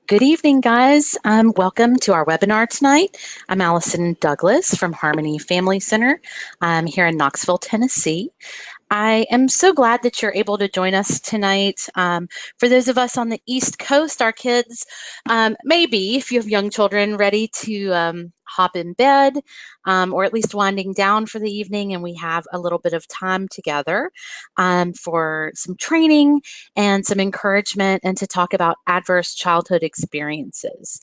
Good evening, guys. Welcome to our webinar tonight. I'm Allison Douglas from Harmony Family Center here in Knoxville, Tennessee. I am so glad that you're able to join us tonight. For those of us on the East Coast, our kids, maybe if you have young children, ready to hop in bed or at least winding down for the evening, and we have a little bit of time together for some training and some encouragement and to talk about adverse childhood experiences.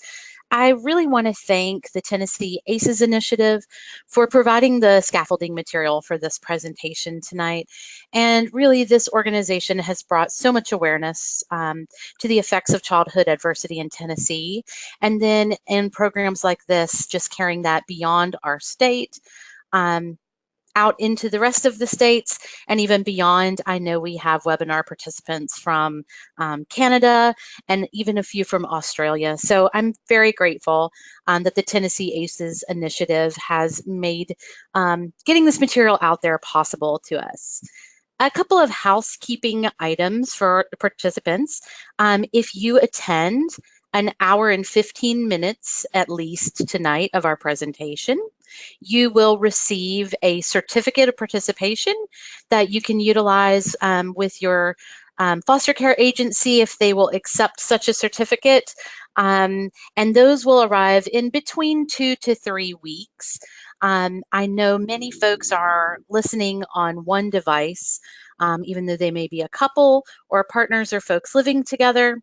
I really want to thank the Tennessee ACEs Initiative for providing the scaffolding material for this presentation tonight. And really, this organization has brought so much awareness to the effects of childhood adversity in Tennessee. And then in programs like this, just carrying that beyond our state, out into the rest of the states and even beyond. I know we have webinar participants from Canada and even a few from Australia. So I'm very grateful that the Tennessee ACEs initiative has made getting this material out there possible to us. A couple of housekeeping items for participants. If you attend an hour and 15 minutes at least tonight of our presentation, you will receive a certificate of participation that you can utilize with your foster care agency if they will accept such a certificate. And those will arrive in between 2 to 3 weeks. I know many folks are listening on one device, even though they may be a couple or partners or folks living together.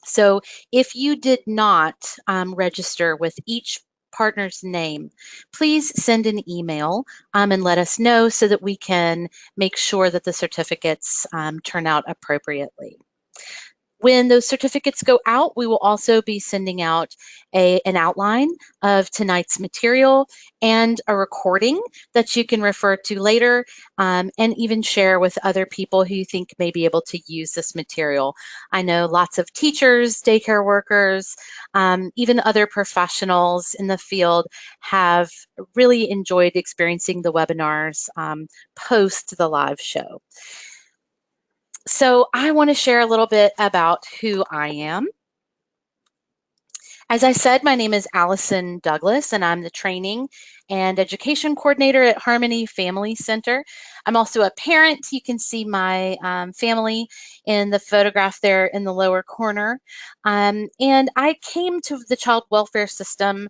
So if you did not register with each partner's name, please send an email and let us know so that we can make sure that the certificates turn out appropriately. When those certificates go out, we will also be sending out an outline of tonight's material and a recording that you can refer to later and even share with other people who you think may be able to use this material. I know lots of teachers, daycare workers, even other professionals in the field have really enjoyed experiencing the webinars post the live show. So I want to share a little bit about who I am. As I said, my name is Allison Douglas, and I'm the training and education coordinator at Harmony Family Center. I'm also a parent. You can see my family in the photograph there in the lower corner. And I came to the child welfare system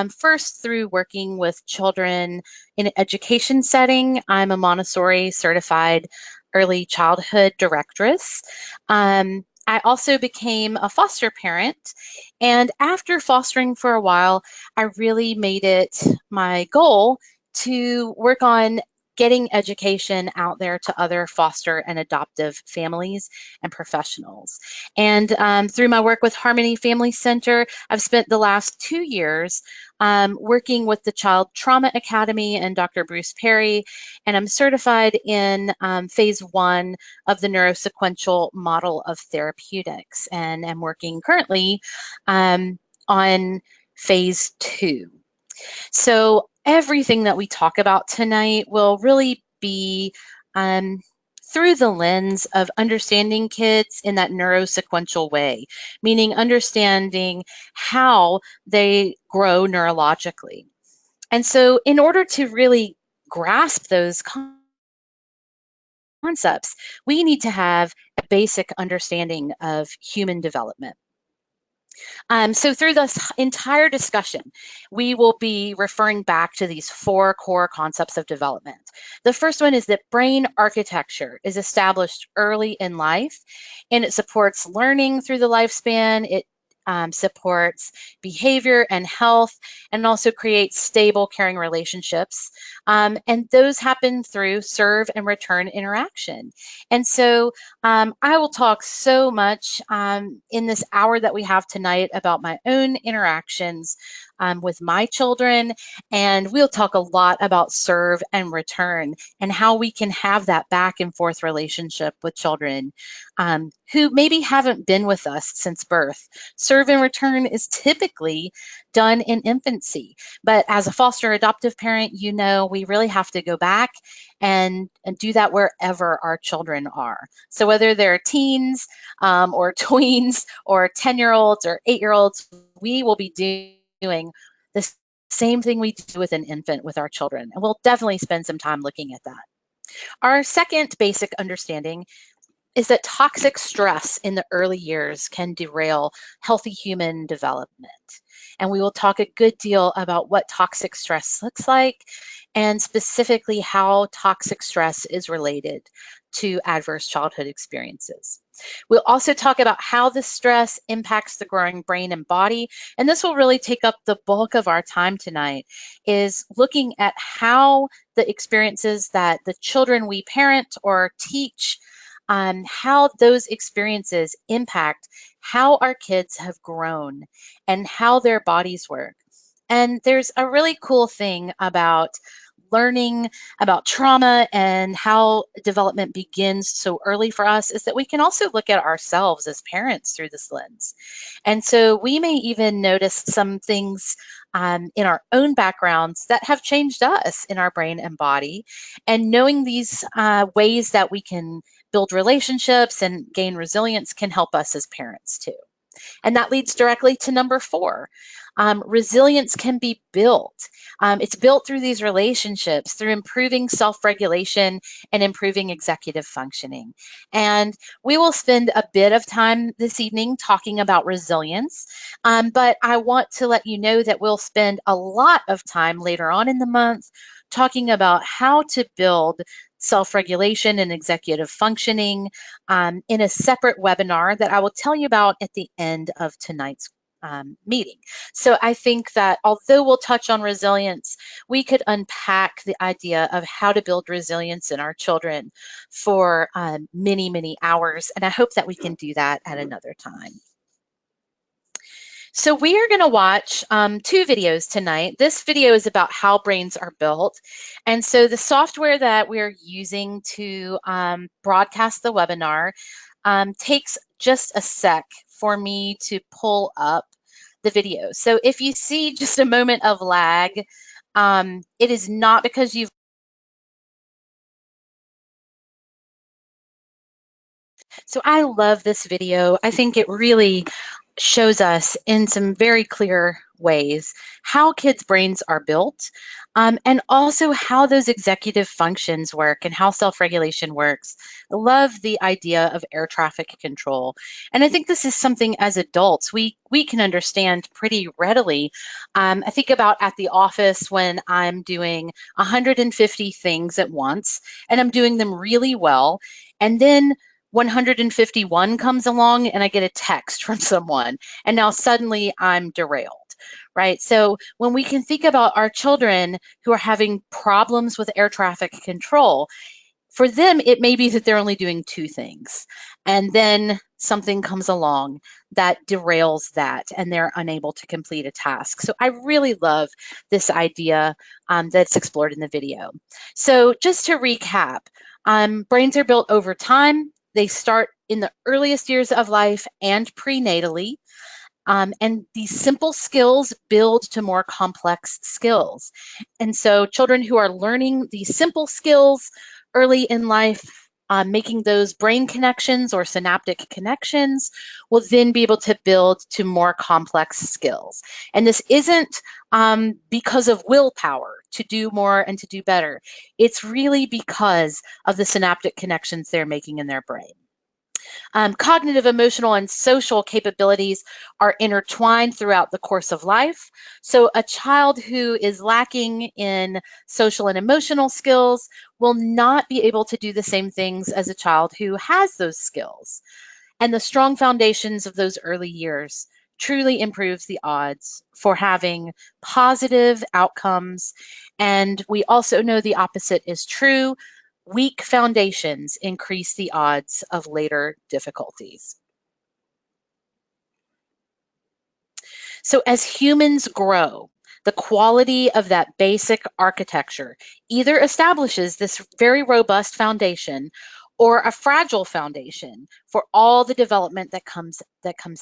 first through working with children in an education setting. I'm a Montessori certified early childhood directress. I also became a foster parent, and after fostering for a while, I really made it my goal to work on getting education out there to other foster and adoptive families and professionals. And through my work with Harmony Family Center, I've spent the last 2 years working with the Child Trauma Academy and Dr. Bruce Perry, and I'm certified in phase 1 of the neurosequential model of therapeutics, and am working currently on phase 2. So everything that we talk about tonight will really be through the lens of understanding kids in that neurosequential way, meaning understanding how they grow neurologically. And so in order to really grasp those concepts, we need to have a basic understanding of human development. So through this entire discussion, we will be referring back to these 4 core concepts of development. The first one is that brain architecture is established early in life, and it supports learning through the lifespan. It supports behavior and health, and also creates stable, caring relationships. And those happen through serve and return interaction. And so I will talk so much in this hour that we have tonight about my own interactions with my children, and we'll talk a lot about serve and return and how we can have that back and forth relationship with children who maybe haven't been with us since birth. Serve and return is typically done in infancy, but as a foster adoptive parent, you know we really have to go back and do that wherever our children are. So whether they're teens or tweens or 10-year-olds or 8-year-olds, we will be doing the same thing we do with an infant with our children. And we'll definitely spend some time looking at that. Our second basic understanding is that toxic stress in the early years can derail healthy human development. And we will talk a good deal about what toxic stress looks like and specifically how toxic stress is related to adverse childhood experiences. We'll also talk about how this stress impacts the growing brain and body. And this will really take up the bulk of our time tonight, is looking at how the experiences that the children we parent or teach how those experiences impact how our kids have grown and how their bodies work. And there's a really cool thing about learning about trauma and how development begins so early for us is that we can also look at ourselves as parents through this lens. And so we may even notice some things in our own backgrounds that have changed us in our brain and body. And knowing these ways that we can build relationships and gain resilience can help us as parents too. And that leads directly to number 4. Resilience can be built. It's built through these relationships, through improving self-regulation and improving executive functioning. And we will spend a bit of time this evening talking about resilience, but I want to let you know that we'll spend a lot of time later on in the month talking about how to build self-regulation and executive functioning in a separate webinar that I will tell you about at the end of tonight's meeting. So I think that although we'll touch on resilience, we could unpack the idea of how to build resilience in our children for many, many hours. And I hope that we can do that at another time. So we are going to watch 2 videos tonight. This video is about how brains are built. And so the software that we're using to broadcast the webinar takes just a sec for me to pull up the video. So if you see just a moment of lag, it is not because you've So I love this video. I think it really shows us in some very clear ways how kids' brains are built, and also how those executive functions work and how self-regulation works. I love the idea of air traffic control. And I think this is something as adults we can understand pretty readily. I think about at the office when I'm doing 150 things at once and I'm doing them really well. And then 151 comes along and I get a text from someone, and now suddenly I'm derailed, right? So when we can think about our children who are having problems with air traffic control, for them, it may be that they're only doing 2 things, and then something comes along that derails that, and they're unable to complete a task. So I really love this idea that's explored in the video. So just to recap, brains are built over time. They start in the earliest years of life and prenatally. And these simple skills build to more complex skills. And so children who are learning these simple skills early in life, making those brain connections or synaptic connections, will then be able to build to more complex skills. And this isn't because of willpower to do more and to do better. It's really because of the synaptic connections they're making in their brain. Cognitive, emotional, and social capabilities are intertwined throughout the course of life. So a child who is lacking in social and emotional skills will not be able to do the same things as a child who has those skills. And the strong foundations of those early years truly improves the odds for having positive outcomes. And we also know the opposite is true. Weak foundations increase the odds of later difficulties. So as humans grow, the quality of that basic architecture either establishes this very robust foundation or a fragile foundation for all the development that comes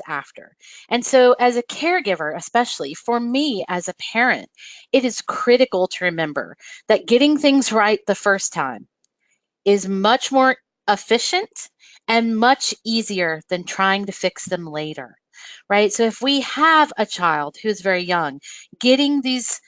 after. And so as a caregiver, especially for me as a parent, it is critical to remember that getting things right the first time is much more efficient and much easier than trying to fix them later, right? So if we have a child who is very young, getting these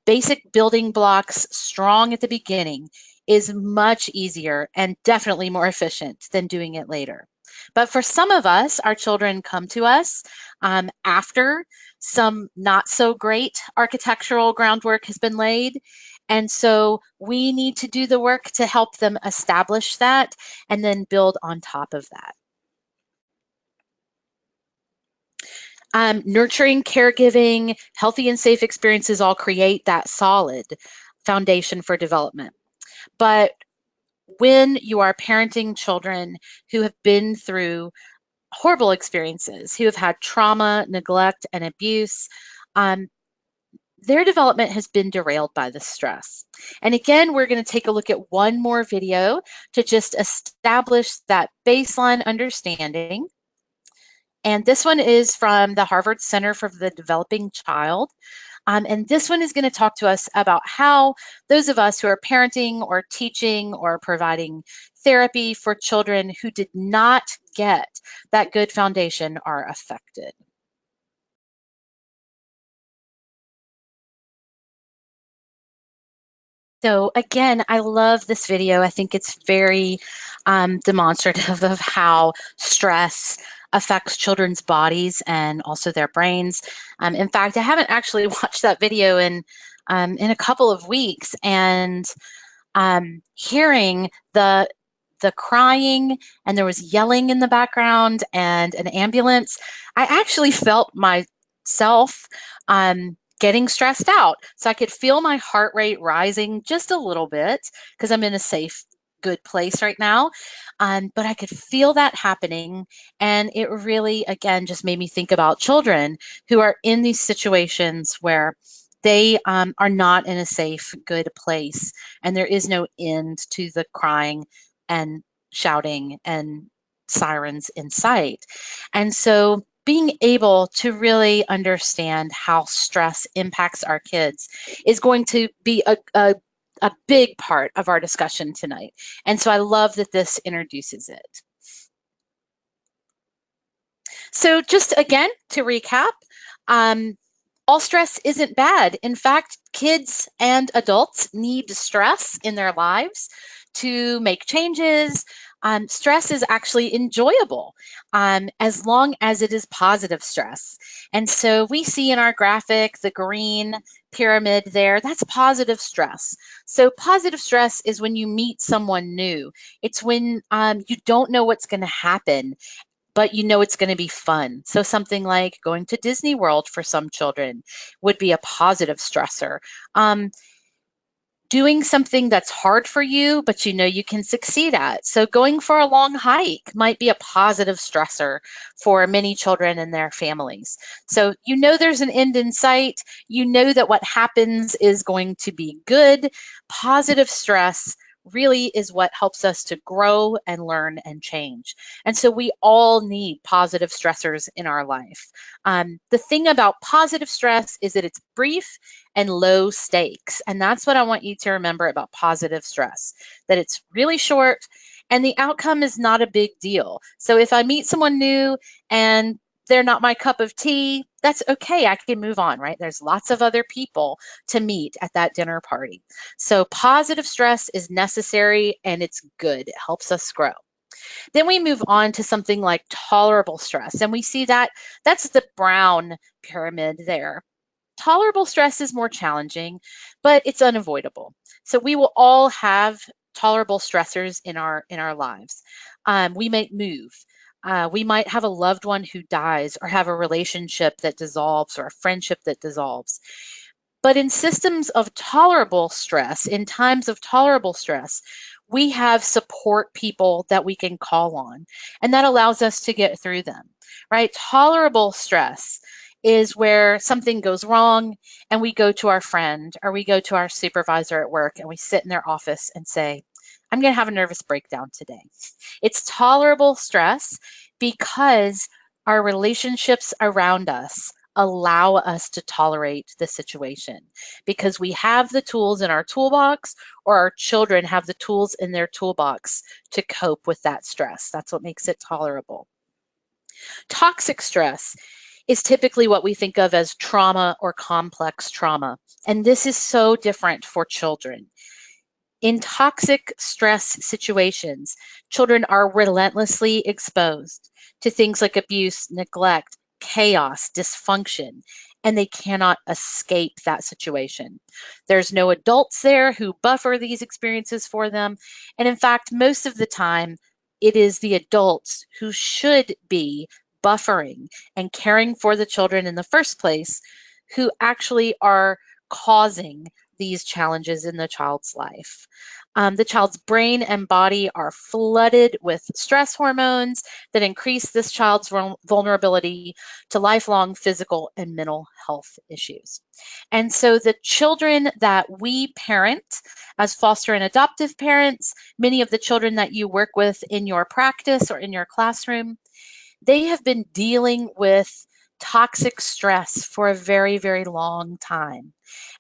basic building blocks strong at the beginning is much easier and definitely more efficient than doing it later. But for some of us, our children come to us after some not so great architectural groundwork has been laid. And so we need to do the work to help them establish that and then build on top of that. Nurturing, caregiving, healthy and safe experiences all create that solid foundation for development. But when you are parenting children who have been through horrible experiences, who have had trauma, neglect, and abuse, their development has been derailed by the stress. And again, we're going to take a look at one more video to just establish that baseline understanding. And this one is from the Harvard Center for the Developing Child. And this one is going to talk to us about how those of us who are parenting or teaching or providing therapy for children who did not get that good foundation are affected. So again, I love this video. I think it's very demonstrative of how stress affects children's bodies and also their brains. In fact, I haven't actually watched that video in a couple of weeks, and hearing the crying, and there was yelling in the background and an ambulance, I actually felt myself getting stressed out. So I could feel my heart rate rising just a little bit because I'm in a safe, good place right now. But I could feel that happening. And it really, again, just made me think about children who are in these situations where they are not in a safe, good place. And there is no end to the crying and shouting and sirens in sight. And so being able to really understand how stress impacts our kids is going to be a big part of our discussion tonight. And so I love that this introduces it. So just again, to recap, all stress isn't bad. In fact, kids and adults need stress in their lives to make changes. Stress is actually enjoyable as long as it is positive stress. And so we see in our graphic, the green pyramid there, that's positive stress. So positive stress is when you meet someone new. It's when you don't know what's going to happen, but you know it's going to be fun. So something like going to Disney World for some children would be a positive stressor. Doing something that's hard for you, but you know you can succeed at. So going for a long hike might be a positive stressor for many children and their families. So you know there's an end in sight. You know that what happens is going to be good. Positive stress really is what helps us to grow and learn and change. And so we all need positive stressors in our life. The thing about positive stress is that it's brief and low stakes. And that's what I want you to remember about positive stress, that it's really short and the outcome is not a big deal. So if I meet someone new and they're not my cup of tea, that's okay. I can move on, right? There's lots of other people to meet at that dinner party. So positive stress is necessary and it's good. It helps us grow. Then we move on to something like tolerable stress. And we see that that's the brown pyramid there. Tolerable stress is more challenging, but it's unavoidable. So we will all have tolerable stressors in our lives. We might move. We might have a loved one who dies, or have a relationship that dissolves, or a friendship that dissolves. But in systems of tolerable stress, in times of tolerable stress, we have support people that we can call on, and that allows us to get through them, right? Tolerable stress is where something goes wrong and we go to our friend or we go to our supervisor at work and we sit in their office and say, I'm going to have a nervous breakdown today. It's tolerable stress because our relationships around us allow us to tolerate the situation because we have the tools in our toolbox, or our children have the tools in their toolbox to cope with that stress. That's what makes it tolerable. Toxic stress is typically what we think of as trauma or complex trauma. And this is so different for children. In toxic stress situations, children are relentlessly exposed to things like abuse, neglect, chaos, dysfunction, and they cannot escape that situation. There's no adults there who buffer these experiences for them. And in fact, most of the time, it is the adults who should be buffering and caring for the children in the first place who actually are causing these challenges in the child's life. The child's brain and body are flooded with stress hormones that increase this child's vulnerability to lifelong physical and mental health issues. And so the children that we parent as foster and adoptive parents, many of the children that you work with in your practice or in your classroom, they have been dealing with toxic stress for a very, very long time.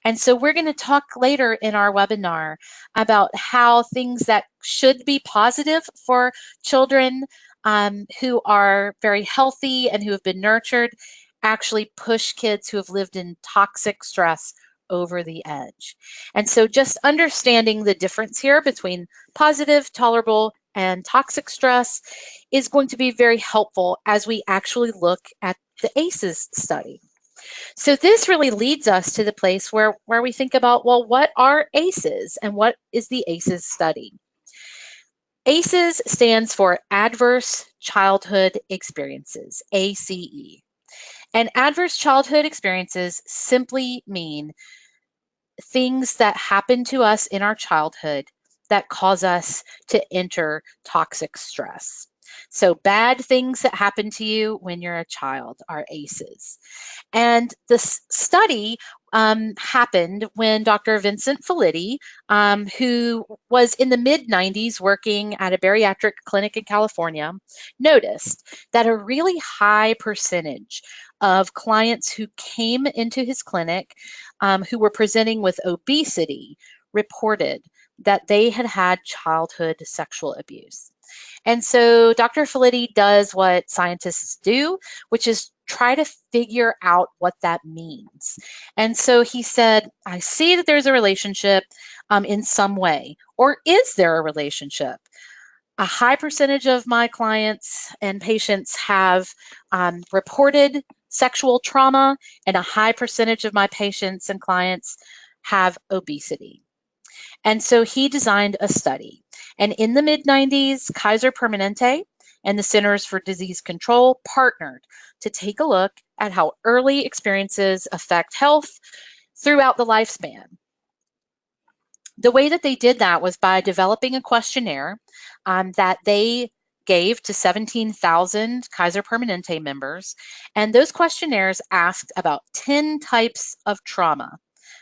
And so we're going to talk later in our webinar about how things that should be positive for children who are very healthy and who have been nurtured actually push kids who have lived in toxic stress over the edge. And so just understanding the difference here between positive, tolerable, and toxic stress is going to be very helpful as we actually look at the ACEs study. So this really leads us to the place where we think about, well, what are ACEs and what is the ACEs study? ACEs stands for Adverse Childhood Experiences, ACE. And adverse childhood experiences simply mean things that happen to us in our childhood that cause us to enter toxic stress. So bad things that happen to you when you're a child are ACEs. And this study happened when Dr. Vincent Felitti, who was in the mid-90s working at a bariatric clinic in California, noticed that a really high percentage of clients who came into his clinic who were presenting with obesity reported that they had had childhood sexual abuse. And so Dr. Felitti does what scientists do, which is try to figure out what that means. And so he said, I see that there's a relationship in some way, or is there a relationship? A high percentage of my clients and patients have reported sexual trauma, and a high percentage of my patients and clients have obesity. And so he designed a study. And in the mid-90s, Kaiser Permanente and the Centers for Disease Control partnered to take a look at how early experiences affect health throughout the lifespan. The way that they did that was by developing a questionnaire that they gave to 17,000 Kaiser Permanente members. And those questionnaires asked about 10 types of trauma.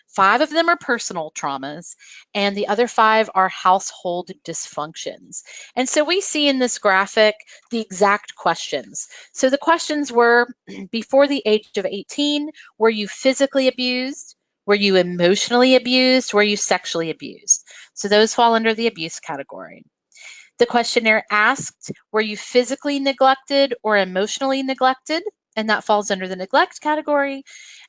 5 of them are personal traumas, and the other 5 are household dysfunctions. And so we see in this graphic the exact questions. So the questions were, before the age of 18, were you physically abused? Were you emotionally abused? Were you sexually abused? So those fall under the abuse category. The questionnaire asked, were you physically neglected or emotionally neglected? And that falls under the neglect category.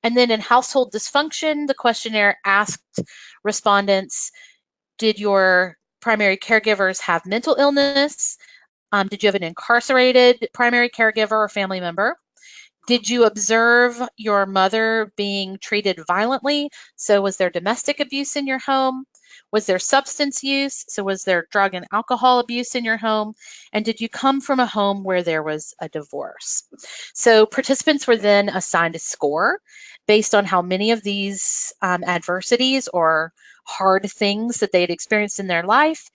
And then in household dysfunction, the questionnaire asked respondents, did your primary caregivers have mental illness? Did you have an incarcerated primary caregiver or family member? Did you observe your mother being treated violently? So was there domestic abuse in your home? Was there substance use? So was there drug and alcohol abuse in your home? And did you come from a home where there was a divorce? So participants were then assigned a score based on how many of these adversities or hard things that they had experienced in their life.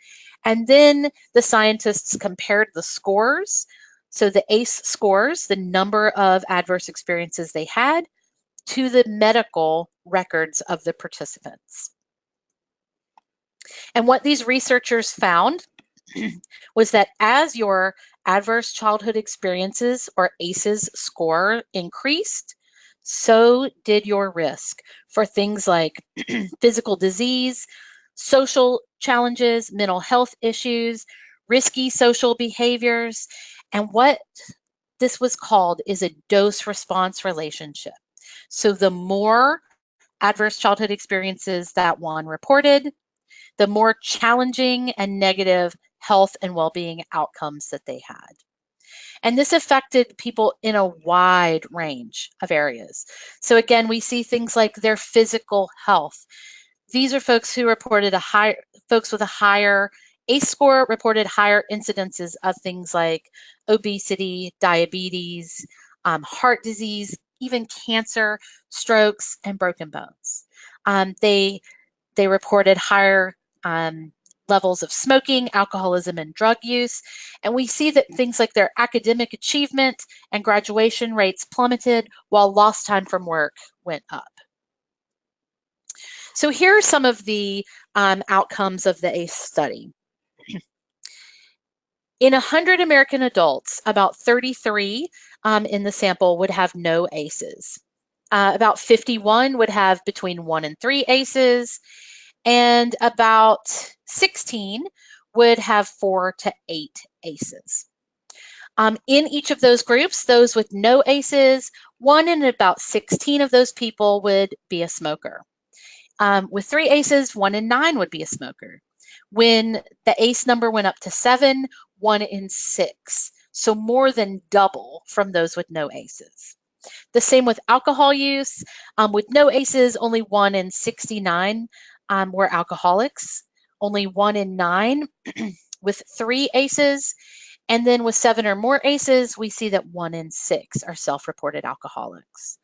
And then the scientists compared the scores So the ACE scores, the number of adverse experiences they had, to the medical records of the participants. And what these researchers found was that as your adverse childhood experiences, or ACEs score, increased, so did your risk for things like physical disease, social challenges, mental health issues, risky social behaviors. And what this was called is a dose-response relationship. So the more adverse childhood experiences that one reported, the more challenging and negative health and well-being outcomes that they had. And this affected people in a wide range of areas. So again, we see things like their physical health. These are folks who reported folks with a higher ACE score reported higher incidences of things like obesity, diabetes, heart disease, even cancer, strokes, and broken bones. They reported higher levels of smoking, alcoholism, and drug use. And we see that things like their academic achievement and graduation rates plummeted, while lost time from work went up. So here are some of the outcomes of the ACE study. In 100 American adults, about 33 in the sample would have no ACEs. About 51 would have between 1 and 3 ACEs, and about 16 would have 4 to 8 ACEs. In each of those groups, those with no ACEs, 1 in about 16 of those people would be a smoker. With 3 ACEs, 1 in 9 would be a smoker. When the ACE number went up to 7, 1 in 6. So more than double from those with no ACEs. The same with alcohol use. With no ACEs, only 1 in 69 were alcoholics. Only 1 in 9 with 3 ACEs. And then with 7 or more ACEs, we see that 1 in 6 are self-reported alcoholics.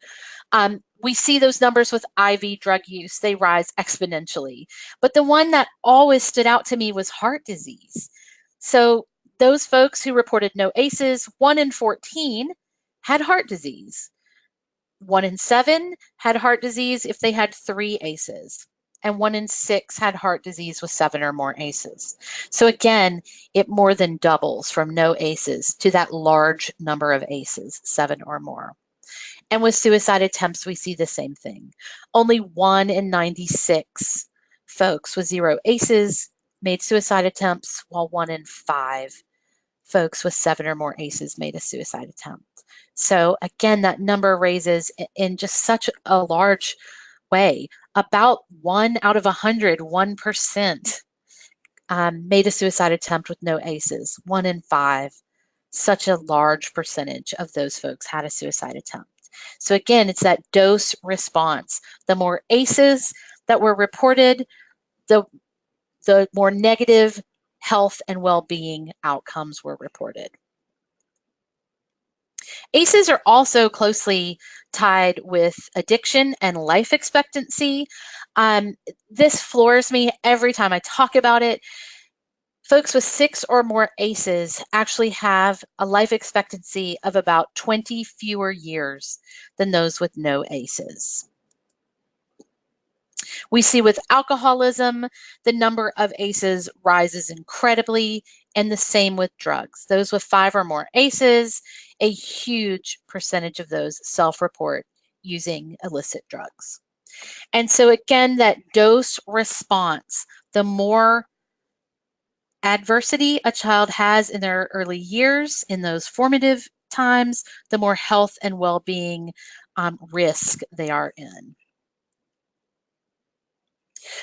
We see those numbers with IV drug use. They rise exponentially. But the one that always stood out to me was heart disease. So those folks who reported no ACEs, 1 in 14 had heart disease. 1 in 7 had heart disease if they had 3 ACEs. And 1 in 6 had heart disease with 7 or more ACEs. So again, it more than doubles from no ACEs to that large number of ACEs, 7 or more. And with suicide attempts, we see the same thing. Only 1 in 96 folks with 0 ACEs made suicide attempts, while 1 in 5 folks with 7 or more ACEs made a suicide attempt. So again, that number raises in just such a large way. About 1 out of 100, 1%, made a suicide attempt with no ACEs. 1 in 5, such a large percentage of those folks had a suicide attempt. So again, it's that dose response. The more ACEs that were reported, the more negative health and well-being outcomes were reported. ACEs are also closely tied with addiction and life expectancy. This floors me every time I talk about it. Folks with 6 or more ACEs actually have a life expectancy of about 20 fewer years than those with no ACEs. We see with alcoholism, the number of ACEs rises incredibly, and the same with drugs. Those with 5 or more ACEs, a huge percentage of those self-report using illicit drugs. And so again, that dose response, the more adversity a child has in their early years, in those formative times, the more health and well-being risk they are in.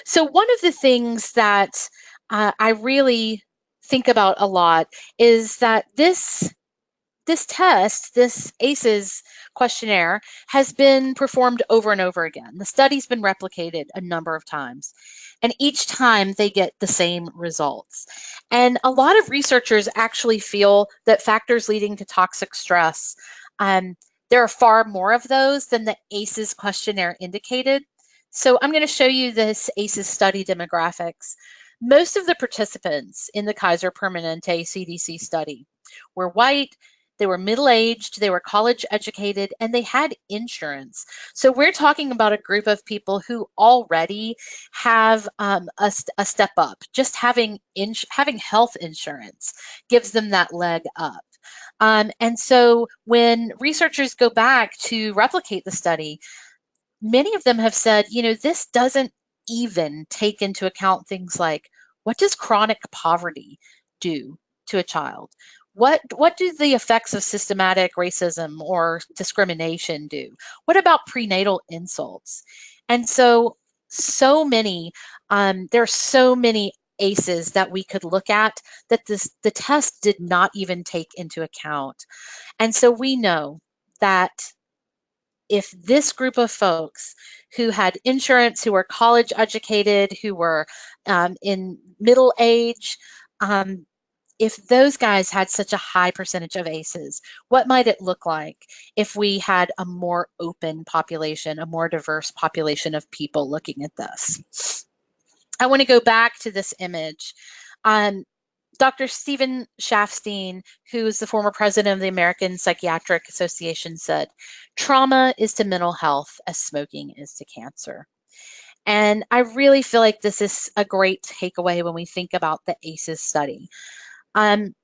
So one of the things that I really think about a lot is that this test, this ACEs questionnaire, has been performed over and over again. The study's been replicated a number of times, and each time they get the same results. And a lot of researchers actually feel that factors leading to toxic stress, there are far more of those than the ACEs questionnaire indicated. So I'm going to show you this ACEs study demographics. Most of the participants in the Kaiser Permanente CDC study were white. they were middle-aged, they were college educated, and they had insurance. So we're talking about a group of people who already have a step up. Just having health insurance gives them that leg up. And so when researchers go back to replicate the study, many of them have said, this doesn't even take into account things like, what does chronic poverty do to a child? What do the effects of systematic racism or discrimination do? What about prenatal insults? And so many, there are so many ACEs that we could look at that the test did not even take into account. And so we know that if this group of folks who had insurance, who were college educated, who were in middle age, if those guys had such a high percentage of ACEs, what might it look like if we had a more open population, a more diverse population of people looking at this? I want to go back to this image. Dr. Stephen Shafstein, who is the former president of the American Psychiatric Association, said, "Trauma is to mental health as smoking is to cancer." And I really feel like this is a great takeaway when we think about the ACEs study.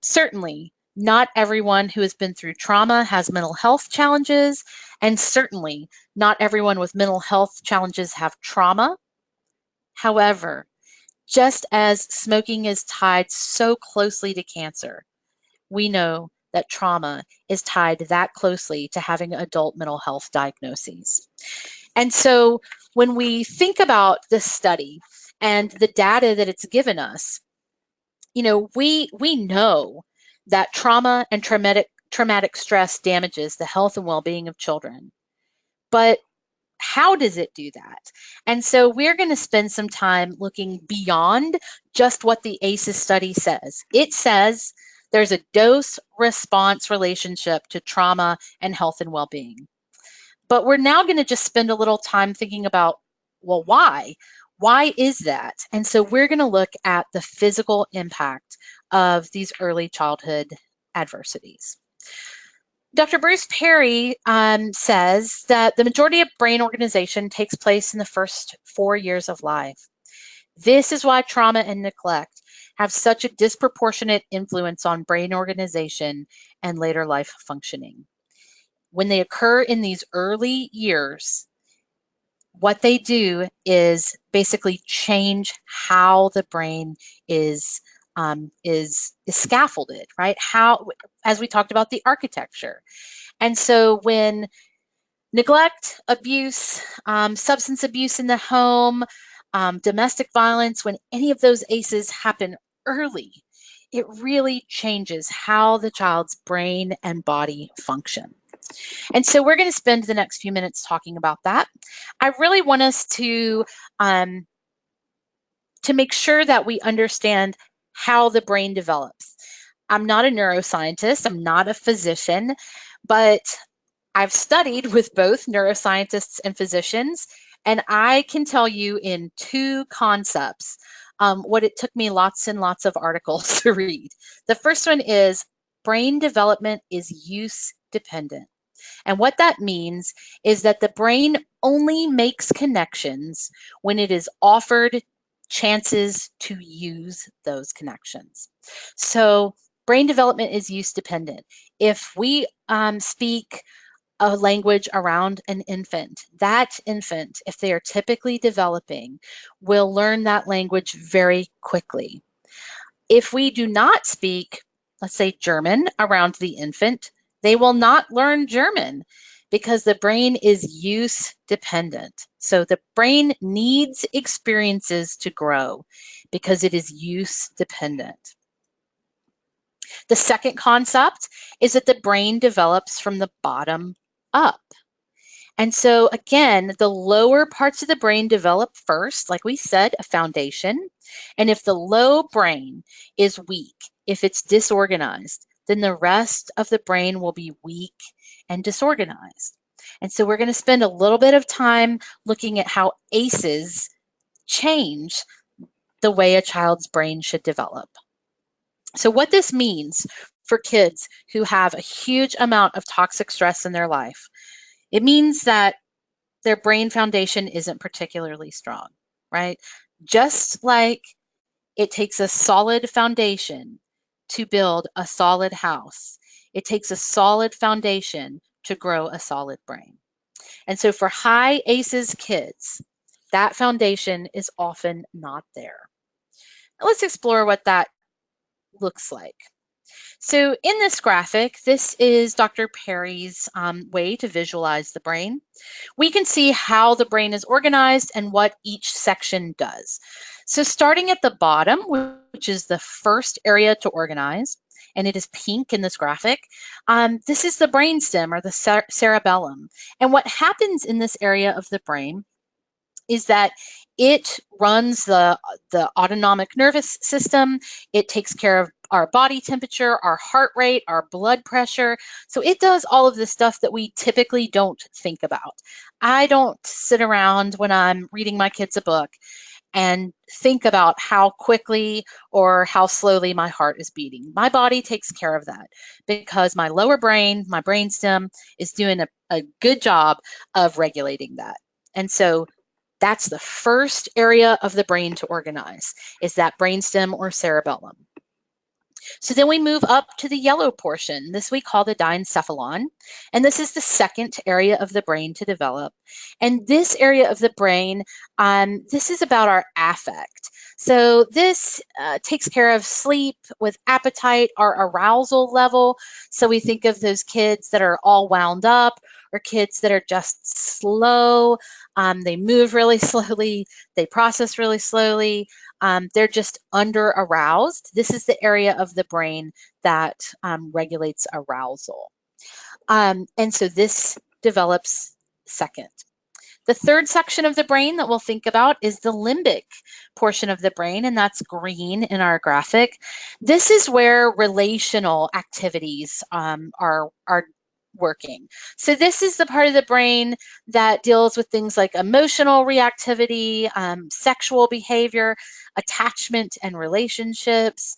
Certainly, not everyone who has been through trauma has mental health challenges, and certainly not everyone with mental health challenges have trauma. However, just as smoking is tied so closely to cancer, we know that trauma is tied that closely to having adult mental health diagnoses. And so when we think about this study and the data that it's given us, we know that trauma and traumatic stress damages the health and well-being of children. But how does it do that? And so we're going to spend some time looking beyond just what the ACEs study says. It says there's a dose-response relationship to trauma and health and well-being. But we're now going to just spend a little time thinking about, well, why? Why is that? And so we're going to look at the physical impact of these early childhood adversities. Dr. Bruce Perry says that the majority of brain organization takes place in the first 4 years of life. This is why trauma and neglect have such a disproportionate influence on brain organization and later life functioning. When they occur in these early years, what they do is basically change how the brain is scaffolded, right? How, as we talked about, the architecture. And so when neglect, abuse, substance abuse in the home, domestic violence, when any of those ACEs happen early, it really changes how the child's brain and body function. And so we're going to spend the next few minutes talking about that. I really want us to make sure that we understand how the brain develops. I'm not a neuroscientist, I'm not a physician, but I've studied with both neuroscientists and physicians, and I can tell you in 2 concepts what it took me lots and lots of articles to read. The first one is brain development is use dependent. And what that means is that the brain only makes connections when it is offered chances to use those connections. So brain development is use dependent. If we speak a language around an infant, that infant, if they are typically developing, will learn that language very quickly. If we do not speak, let's say German, around the infant, they will not learn German because the brain is use dependent. So the brain needs experiences to grow because it is use dependent. The second concept is that the brain develops from the bottom up. And so again, the lower parts of the brain develop first, like we said, a foundation. And if the low brain is weak, if it's disorganized, then the rest of the brain will be weak and disorganized. And so we're going to spend a little bit of time looking at how ACEs change the way a child's brain should develop. So what this means for kids who have a huge amount of toxic stress in their life, it means that their brain foundation isn't particularly strong, right? Just like it takes a solid foundation to build a solid house, it takes a solid foundation to grow a solid brain. And so for high ACEs kids, that foundation is often not there. Now let's explore what that looks like. So in this graphic, this is Dr. Perry's way to visualize the brain. We can see how the brain is organized and what each section does. So starting at the bottom, which is the first area to organize, and it is pink in this graphic, this is the brainstem or the cerebellum. And what happens in this area of the brain is that it runs the autonomic nervous system. It takes care of our body temperature, our heart rate, our blood pressure. So it does all of the stuff that we typically don't think about. I don't sit around when I'm reading my kids a book and think about how quickly or how slowly my heart is beating. My body takes care of that because my lower brain, my brainstem, is doing a good job of regulating that. And so that's the first area of the brain to organize, is that brainstem or cerebellum. So then we move up to the yellow portion. This we call the diencephalon. And this is the second area of the brain to develop. And this area of the brain, this is about our affect. So this takes care of sleep, with appetite, our arousal level. So we think of those kids that are all wound up, or kids that are just slow. They move really slowly. They process really slowly. They're just under aroused. This is the area of the brain that regulates arousal. And so this develops second. The third section of the brain that we'll think about is the limbic portion of the brain, and that's green in our graphic. This is where relational activities are working. So this is the part of the brain that deals with things like emotional reactivity, sexual behavior, attachment and relationships,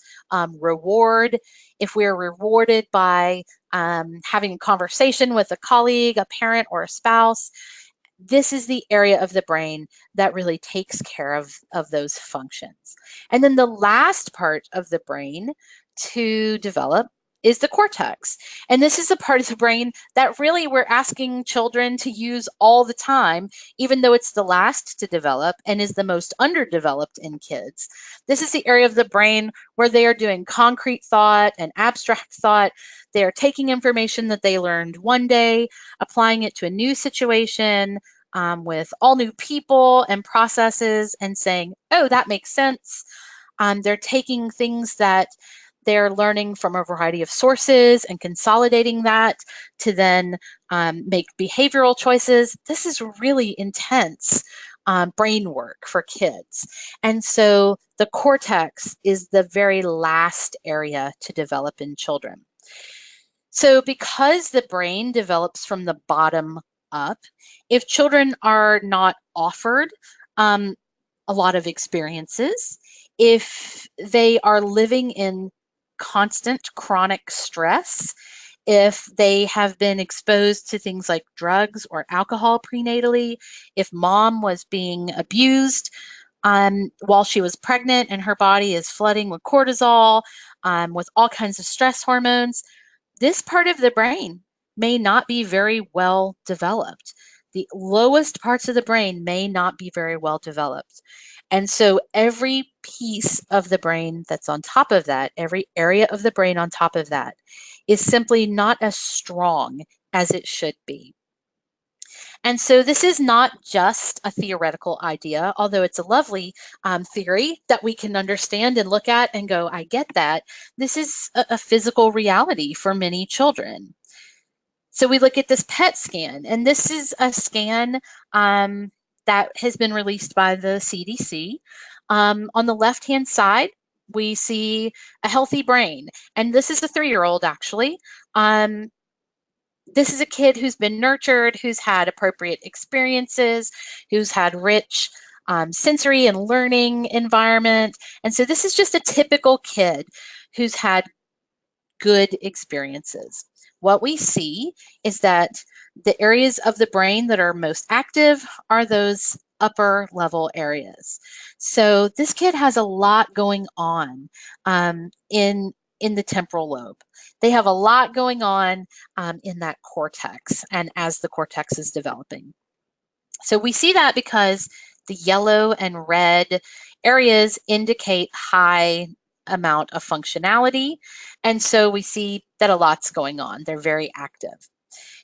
reward. If we're rewarded by having a conversation with a colleague, a parent, or a spouse, this is the area of the brain that really takes care of those functions. And then the last part of the brain to develop is the cortex. And this is the part of the brain that really we're asking children to use all the time, even though it's the last to develop and is the most underdeveloped in kids. This is the area of the brain where they are doing concrete thought and abstract thought. They are taking information that they learned one day, applying it to a new situation with all new people and processes and saying, oh, that makes sense. They're taking things that they're learning from a variety of sources and consolidating that to then make behavioral choices. This is really intense brain work for kids. And so the cortex is the very last area to develop in children. So because the brain develops from the bottom up, if children are not offered a lot of experiences, if they are living in constant chronic stress, if they have been exposed to things like drugs or alcohol prenatally, if mom was being abused while she was pregnant and her body is flooding with cortisol, with all kinds of stress hormones, this part of the brain may not be very well developed. The lowest parts of the brain may not be very well developed. And so every piece of the brain that's on top of that, every area of the brain on top of that, is simply not as strong as it should be. And so this is not just a theoretical idea, although it's a lovely theory that we can understand and look at and go, I get that. This is a physical reality for many children. So we look at this PET scan, and this is a scan that has been released by the CDC. On the left-hand side, we see a healthy brain, and this is a 3-year-old actually. This is a kid who's been nurtured, who's had appropriate experiences, who's had rich sensory and learning environment. And so this is just a typical kid who's had good experiences. What we see is that the areas of the brain that are most active are those upper level areas. So this kid has a lot going on in the temporal lobe. They have a lot going on in that cortex and as the cortex is developing. So we see that because the yellow and red areas indicate high amount of functionality. And so we see that a lot's going on. They're very active.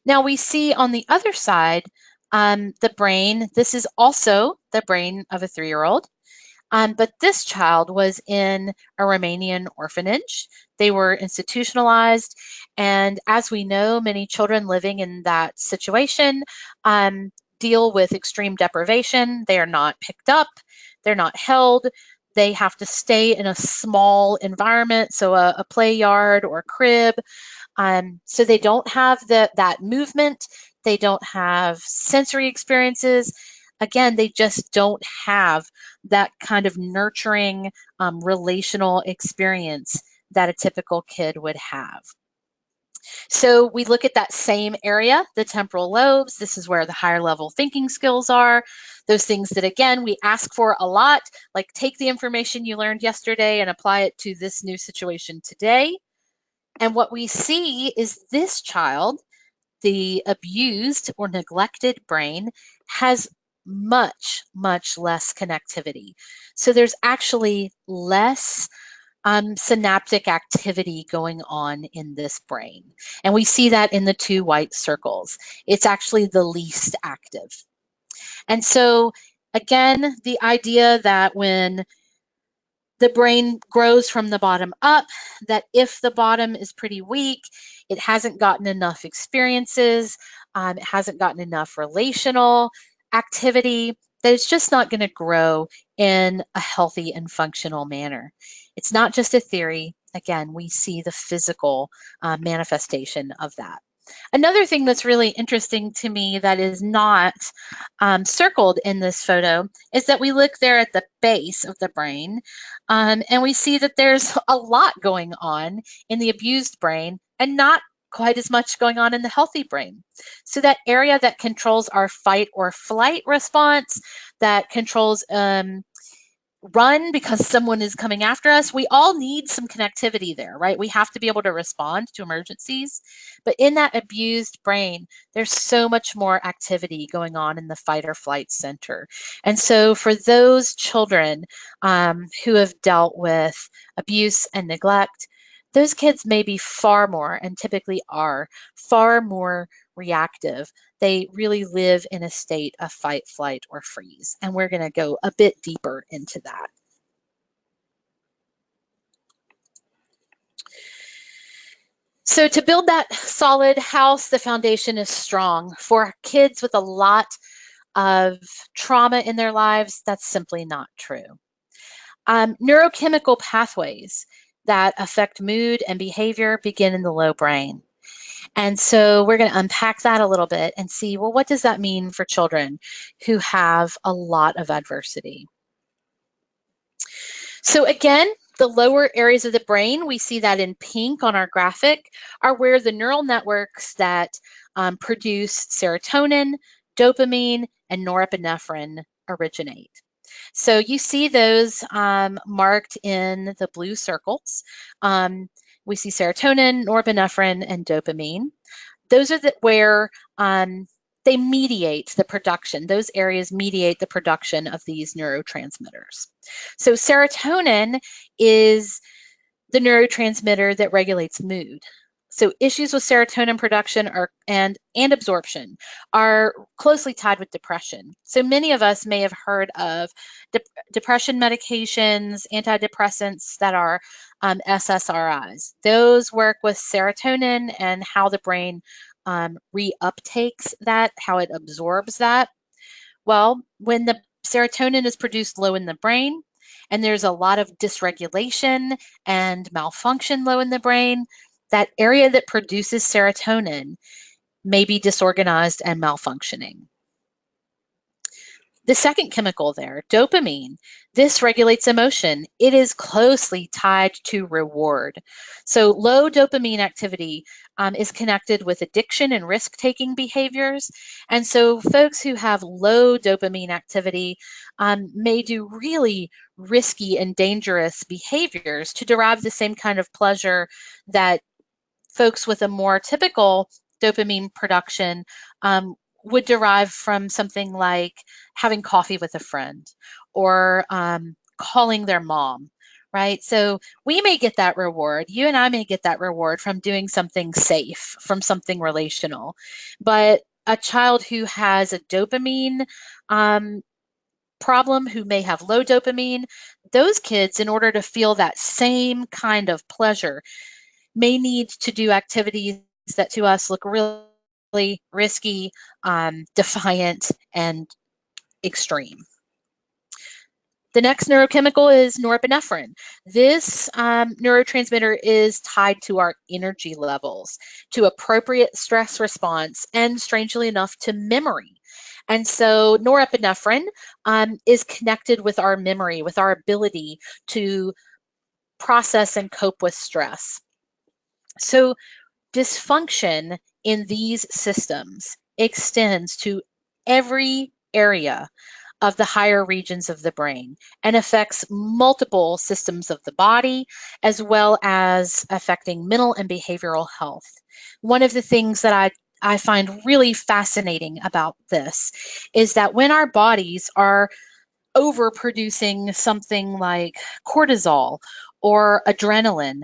Now we see on the other side, the brain. This is also the brain of a 3-year-old. But this child was in a Romanian orphanage. They were institutionalized. And as we know, many children living in that situation deal with extreme deprivation. They are not picked up, they're not held. They have to stay in a small environment, so a play yard or crib. So they don't have that movement. They don't have sensory experiences. Again, they just don't have that kind of nurturing relational experience that a typical kid would have. So we look at that same area, the temporal lobes. This is where the higher level thinking skills are. Those things that, again, we ask for a lot, like take the information you learned yesterday and apply it to this new situation today. And what we see is this child, the abused or neglected brain, has much, much less connectivity. So there's actually less synaptic activity going on in this brain. And we see that in the 2 white circles. It's actually the least active. And so, again, the idea that when the brain grows from the bottom up, that if the bottom is pretty weak, it hasn't gotten enough experiences, it hasn't gotten enough relational activity, that it's just not going to grow in a healthy and functional manner. It's not just a theory. Again, we see the physical manifestation of that. Another thing that's really interesting to me that is not circled in this photo is that we look there at the base of the brain, and we see that there's a lot going on in the abused brain and not quite as much going on in the healthy brain. So that area that controls our fight or flight response, that controls run because someone is coming after us. We all need some connectivity there, right? We have to be able to respond to emergencies. But in that abused brain, there's so much more activity going on in the fight or flight center. And so for those children who have dealt with abuse and neglect, those kids may be far more, and typically are, far more reactive. They really live in a state of fight, flight, or freeze. And we're going to go a bit deeper into that. So to build that solid house, the foundation is strong. For kids with a lot of trauma in their lives, that's simply not true. Neurochemical pathways that affect mood and behavior begin in the low brain. And so we're going to unpack that a little bit and see, well, what does that mean for children who have a lot of adversity? So again, the lower areas of the brain, we see that in pink on our graphic, are where the neural networks that produce serotonin, dopamine, and norepinephrine originate. So you see those marked in the blue circles. We see serotonin, norepinephrine, and dopamine. Those are where they mediate the production. Those areas mediate the production of these neurotransmitters. So serotonin is the neurotransmitter that regulates mood. So issues with serotonin production and absorption are closely tied with depression. So many of us may have heard of depression medications, antidepressants that are SSRIs. Those work with serotonin and how the brain reuptakes that, how it absorbs that. Well, when the serotonin is produced low in the brain, and there's a lot of dysregulation and malfunction low in the brain, that area that produces serotonin may be disorganized and malfunctioning. The second chemical there, dopamine, This regulates emotion. It is closely tied to reward. So low dopamine activity is connected with addiction and risk-taking behaviors. And so folks who have low dopamine activity may do really risky and dangerous behaviors to derive the same kind of pleasure that folks with a more typical dopamine production would derive from something like having coffee with a friend or calling their mom, right? So we may get that reward. You and I may get that reward from doing something safe, from something relational. But a child who has a dopamine problem, who may have low dopamine, those kids, in order to feel that same kind of pleasure, may need to do activities that to us look really risky, defiant, and extreme. The next neurochemical is norepinephrine. This neurotransmitter is tied to our energy levels, to appropriate stress response, and strangely enough, to memory. And so norepinephrine is connected with our memory, with our ability to process and cope with stress. So dysfunction in these systems extends to every area of the higher regions of the brain and affects multiple systems of the body, as well as affecting mental and behavioral health. One of the things that I find really fascinating about this is that when our bodies are overproducing something like cortisol or adrenaline,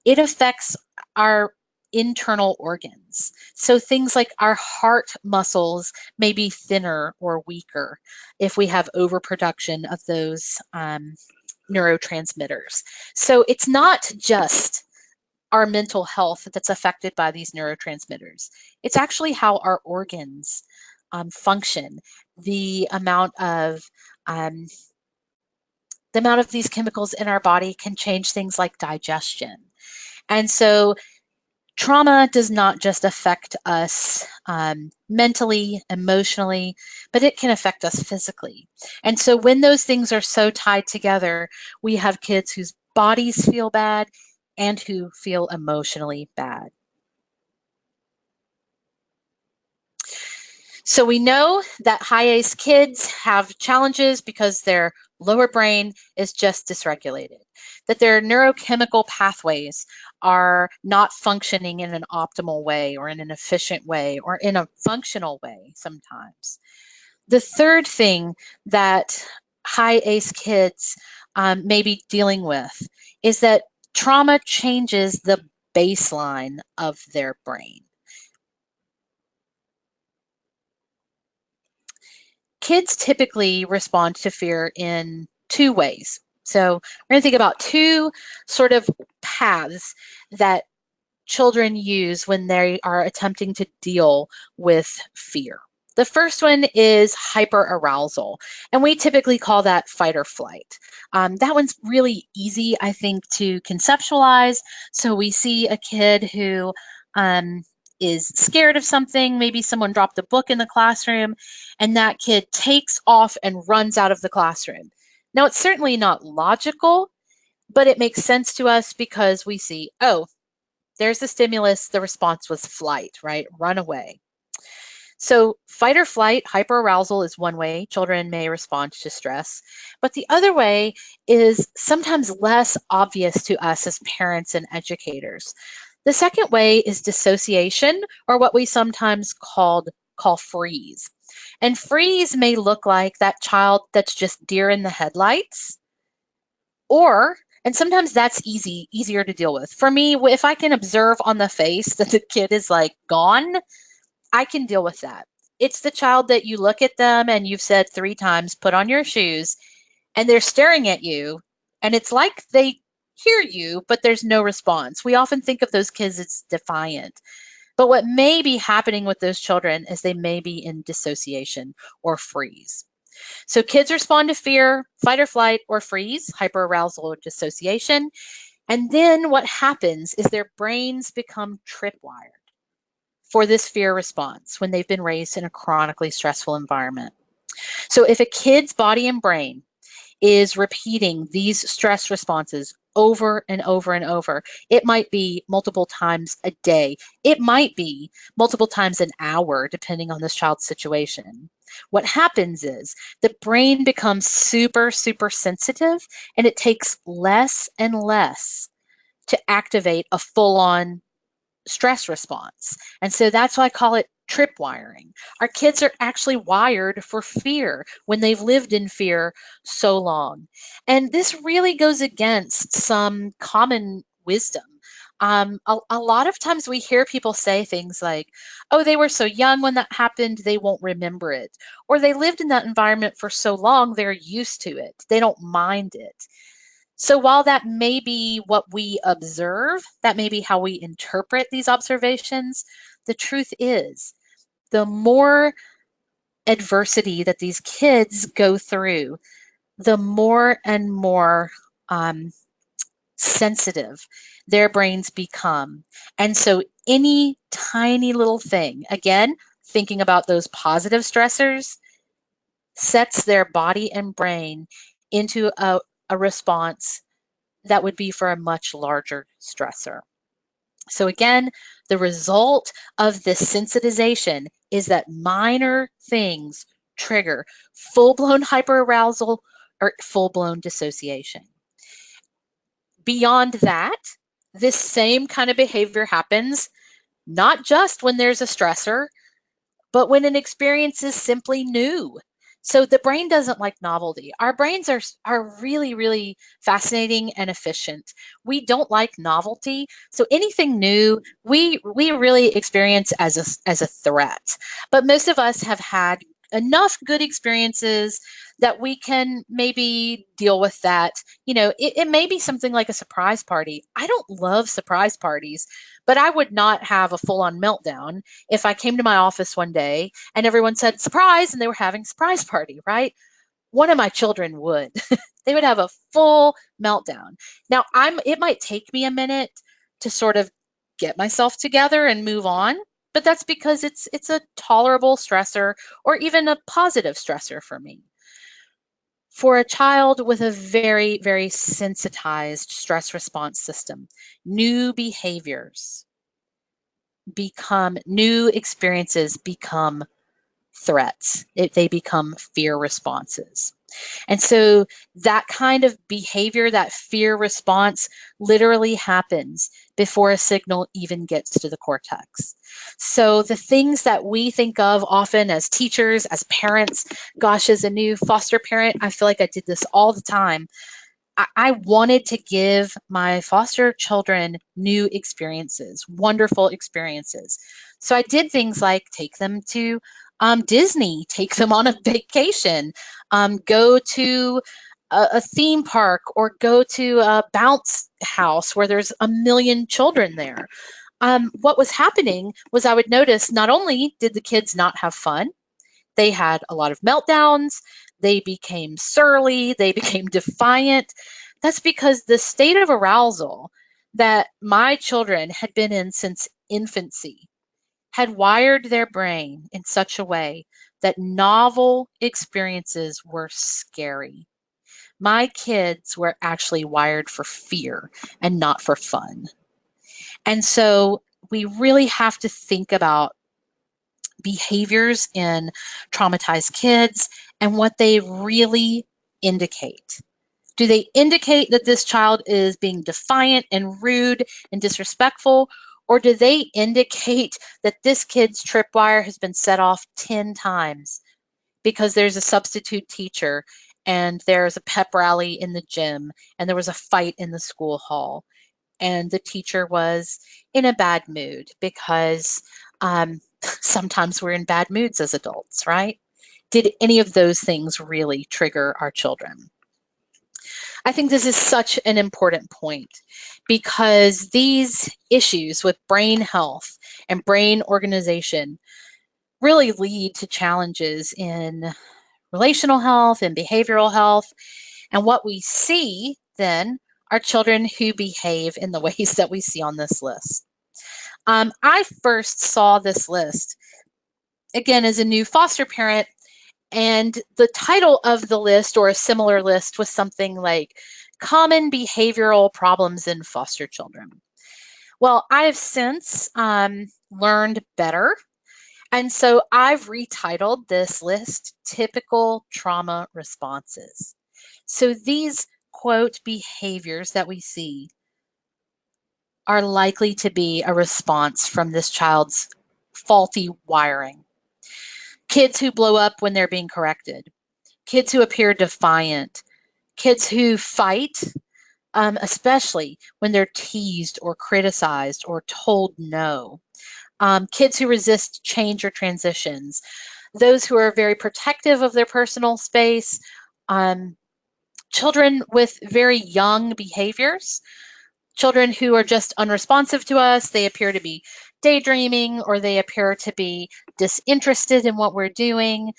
it affects our internal organs. So things like our heart muscles may be thinner or weaker if we have overproduction of those neurotransmitters. So it's not just our mental health that's affected by these neurotransmitters. It's actually how our organs function. Um, the amount of these chemicals in our body can change things like digestion. And so trauma does not just affect us mentally, emotionally, but it can affect us physically. And so when those things are so tied together, we have kids whose bodies feel bad and who feel emotionally bad. So we know that high ACE kids have challenges because their lower brain is just dysregulated, that their neurochemical pathways are not functioning in an optimal way or in an efficient way or in a functional way sometimes. The third thing that high ACE kids may be dealing with is that trauma changes the baseline of their brain. Kids typically respond to fear in two ways. So we're going to think about two sort of paths that children use when they are attempting to deal with fear. The first one is hyperarousal, and we typically call that fight or flight. That one's really easy, I think, to conceptualize. So we see a kid who is scared of something, maybe someone dropped a book in the classroom, and that kid takes off and runs out of the classroom. Now, it's certainly not logical, but it makes sense to us because we see, oh, there's the stimulus, the response was flight, right? Run away. So fight or flight, hyperarousal is one way children may respond to stress, but the other way is sometimes less obvious to us as parents and educators. The second way is dissociation, or what we sometimes call freeze. And freeze may look like that child that's just deer in the headlights, and sometimes that's easier to deal with. For me, if I can observe on the face that the kid is like gone, I can deal with that. It's the child that you look at them and you've said 3 times, put on your shoes, and they're staring at you, and it's like they hear you, but there's no response. We often think of those kids as defiant. But what may be happening with those children is they may be in dissociation or freeze. So kids respond to fear, fight or flight, or freeze, hyperarousal or dissociation. And then what happens is their brains become tripwired for this fear response when they've been raised in a chronically stressful environment. So if a kid's body and brain is repeating these stress responses over and over and over. It might be multiple times a day. It might be multiple times an hour, depending on this child's situation. What happens is the brain becomes super, super sensitive, and it takes less and less to activate a full-on stress response. And so that's why I call it tripwiring. Our kids are actually wired for fear when they've lived in fear so long. And this really goes against some common wisdom. A lot of times we hear people say things like, oh, they were so young when that happened, they won't remember it. Or they lived in that environment for so long, they're used to it. They don't mind it. So while that may be what we observe, that may be how we interpret these observations, the truth is the more adversity that these kids go through, the more and more sensitive their brains become. And so any tiny little thing, again, thinking about those positive stressors, sets their body and brain into a response that would be for a much larger stressor. So again, the result of this sensitization is that minor things trigger full-blown hyperarousal or full-blown dissociation. Beyond that, this same kind of behavior happens not just when there's a stressor, but when an experience is simply new. So the brain doesn't like novelty. Our brains are really, really fascinating and efficient. We don't like novelty. So anything new, we really experience as a threat. But most of us have had enough good experiences that we can maybe deal with that. You know, it may be something like a surprise party. I don't love surprise parties, but I would not have a full-on meltdown if I came to my office one day and everyone said surprise and they were having a surprise party, right? One of my children would. They would have a full meltdown. Now, it might take me a minute to sort of get myself together and move on, but that's because it's a tolerable stressor or even a positive stressor for me. For a child with a very, very sensitized stress response system, new experiences become threats. They become fear responses. And so that kind of behavior, that fear response, literally happens before a signal even gets to the cortex. So the things that we think of often as teachers, as parents, gosh, as a new foster parent, I feel like I did this all the time. I wanted to give my foster children new experiences, wonderful experiences. So I did things like take them to Disney, take them on a vacation, go to a theme park, or go to a bounce house where there's a million children there. What was happening was I would notice not only did the kids not have fun, they had a lot of meltdowns, they became surly, they became defiant. That's because the state of arousal that my children had been in since infancy had wired their brain in such a way that novel experiences were scary. My kids were actually wired for fear and not for fun. And so we really have to think about behaviors in traumatized kids and what they really indicate. Do they indicate that this child is being defiant and rude and disrespectful? Or do they indicate that this kid's tripwire has been set off 10 times because there's a substitute teacher and there's a pep rally in the gym and there was a fight in the school hall and the teacher was in a bad mood because sometimes we're in bad moods as adults, right? Did any of those things really trigger our children? I think this is such an important point because these issues with brain health and brain organization really lead to challenges in relational health and behavioral health. And what we see then are children who behave in the ways that we see on this list. I first saw this list, again, as a new foster parent, And the title of the list, or a similar list, was something like Common Behavioral Problems in Foster Children. Well, I have since learned better. And so I've retitled this list Typical Trauma Responses. So these, quote, behaviors that we see are likely to be a response from this child's faulty wiring. Kids who blow up when they're being corrected, kids who appear defiant, kids who fight, especially when they're teased or criticized or told no. Kids who resist change or transitions, those who are very protective of their personal space, children with very young behaviors, children who are just unresponsive to us, they appear to be daydreaming or they appear to be disinterested in what we're doing.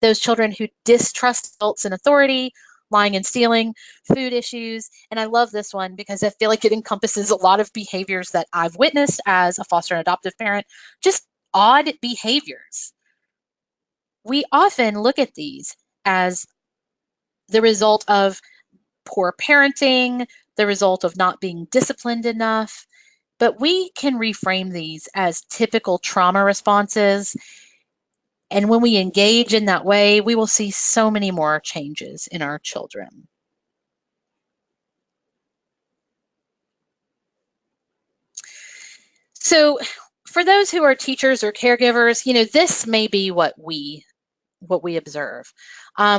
Those children who distrust adults and authority, lying and stealing, food issues. And I love this one because I feel like it encompasses a lot of behaviors that I've witnessed as a foster and adoptive parent, just odd behaviors. We often look at these as the result of poor parenting, the result of not being disciplined enough, but we can reframe these as typical trauma responses. And when we engage in that way, we will see so many more changes in our children. So for those who are teachers or caregivers, this may be what we observe.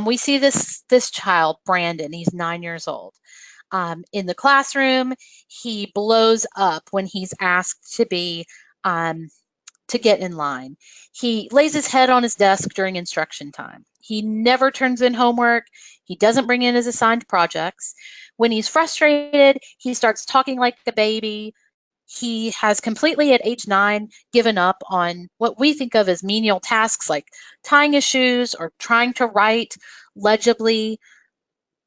We see this child, Brandon, he's 9 years old. In the classroom, he blows up when he's asked to get in line. He lays his head on his desk during instruction time. He never turns in homework. He doesn't bring in his assigned projects. When he's frustrated, he starts talking like a baby. He has completely, at age 9, given up on what we think of as menial tasks like tying his shoes or trying to write legibly.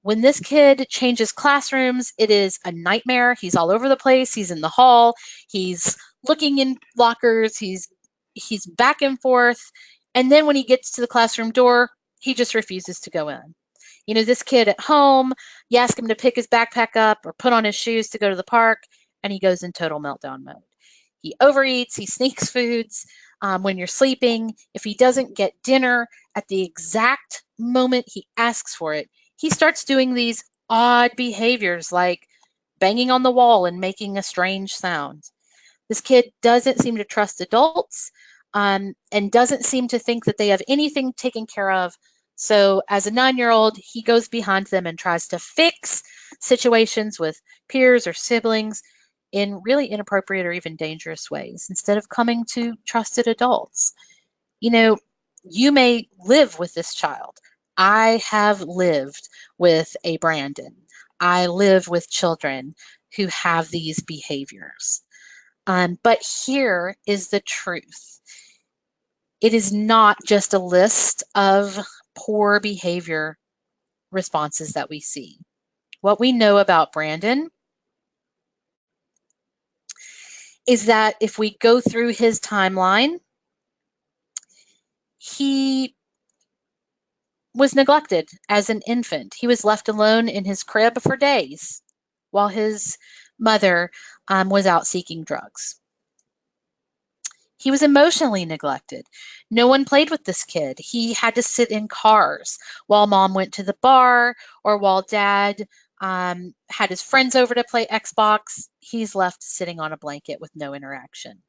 When this kid changes classrooms, it is a nightmare. He's all over the place. He's in the hall. He's looking in lockers. He's back and forth. And then when he gets to the classroom door, he just refuses to go in. This kid at home, you ask him to pick his backpack up or put on his shoes to go to the park, and he goes in total meltdown mode. He overeats, he sneaks foods when you're sleeping. If he doesn't get dinner at the exact moment he asks for it, he starts doing these odd behaviors like banging on the wall and making a strange sound. This kid doesn't seem to trust adults and doesn't seem to think that they have anything taken care of. So as a 9-year-old, he goes behind them and tries to fix situations with peers or siblings in really inappropriate or even dangerous ways instead of coming to trusted adults. You may live with this child. I have lived with a Brandon. I live with children who have these behaviors. But here is the truth. It is not just a list of poor behavior responses that we see. What we know about Brandon is that if we go through his timeline, he was neglected as an infant. He was left alone in his crib for days while his mother was out seeking drugs. He was emotionally neglected. No one played with this kid. He had to sit in cars while mom went to the bar or while dad had his friends over to play Xbox. He's left sitting on a blanket with no interaction.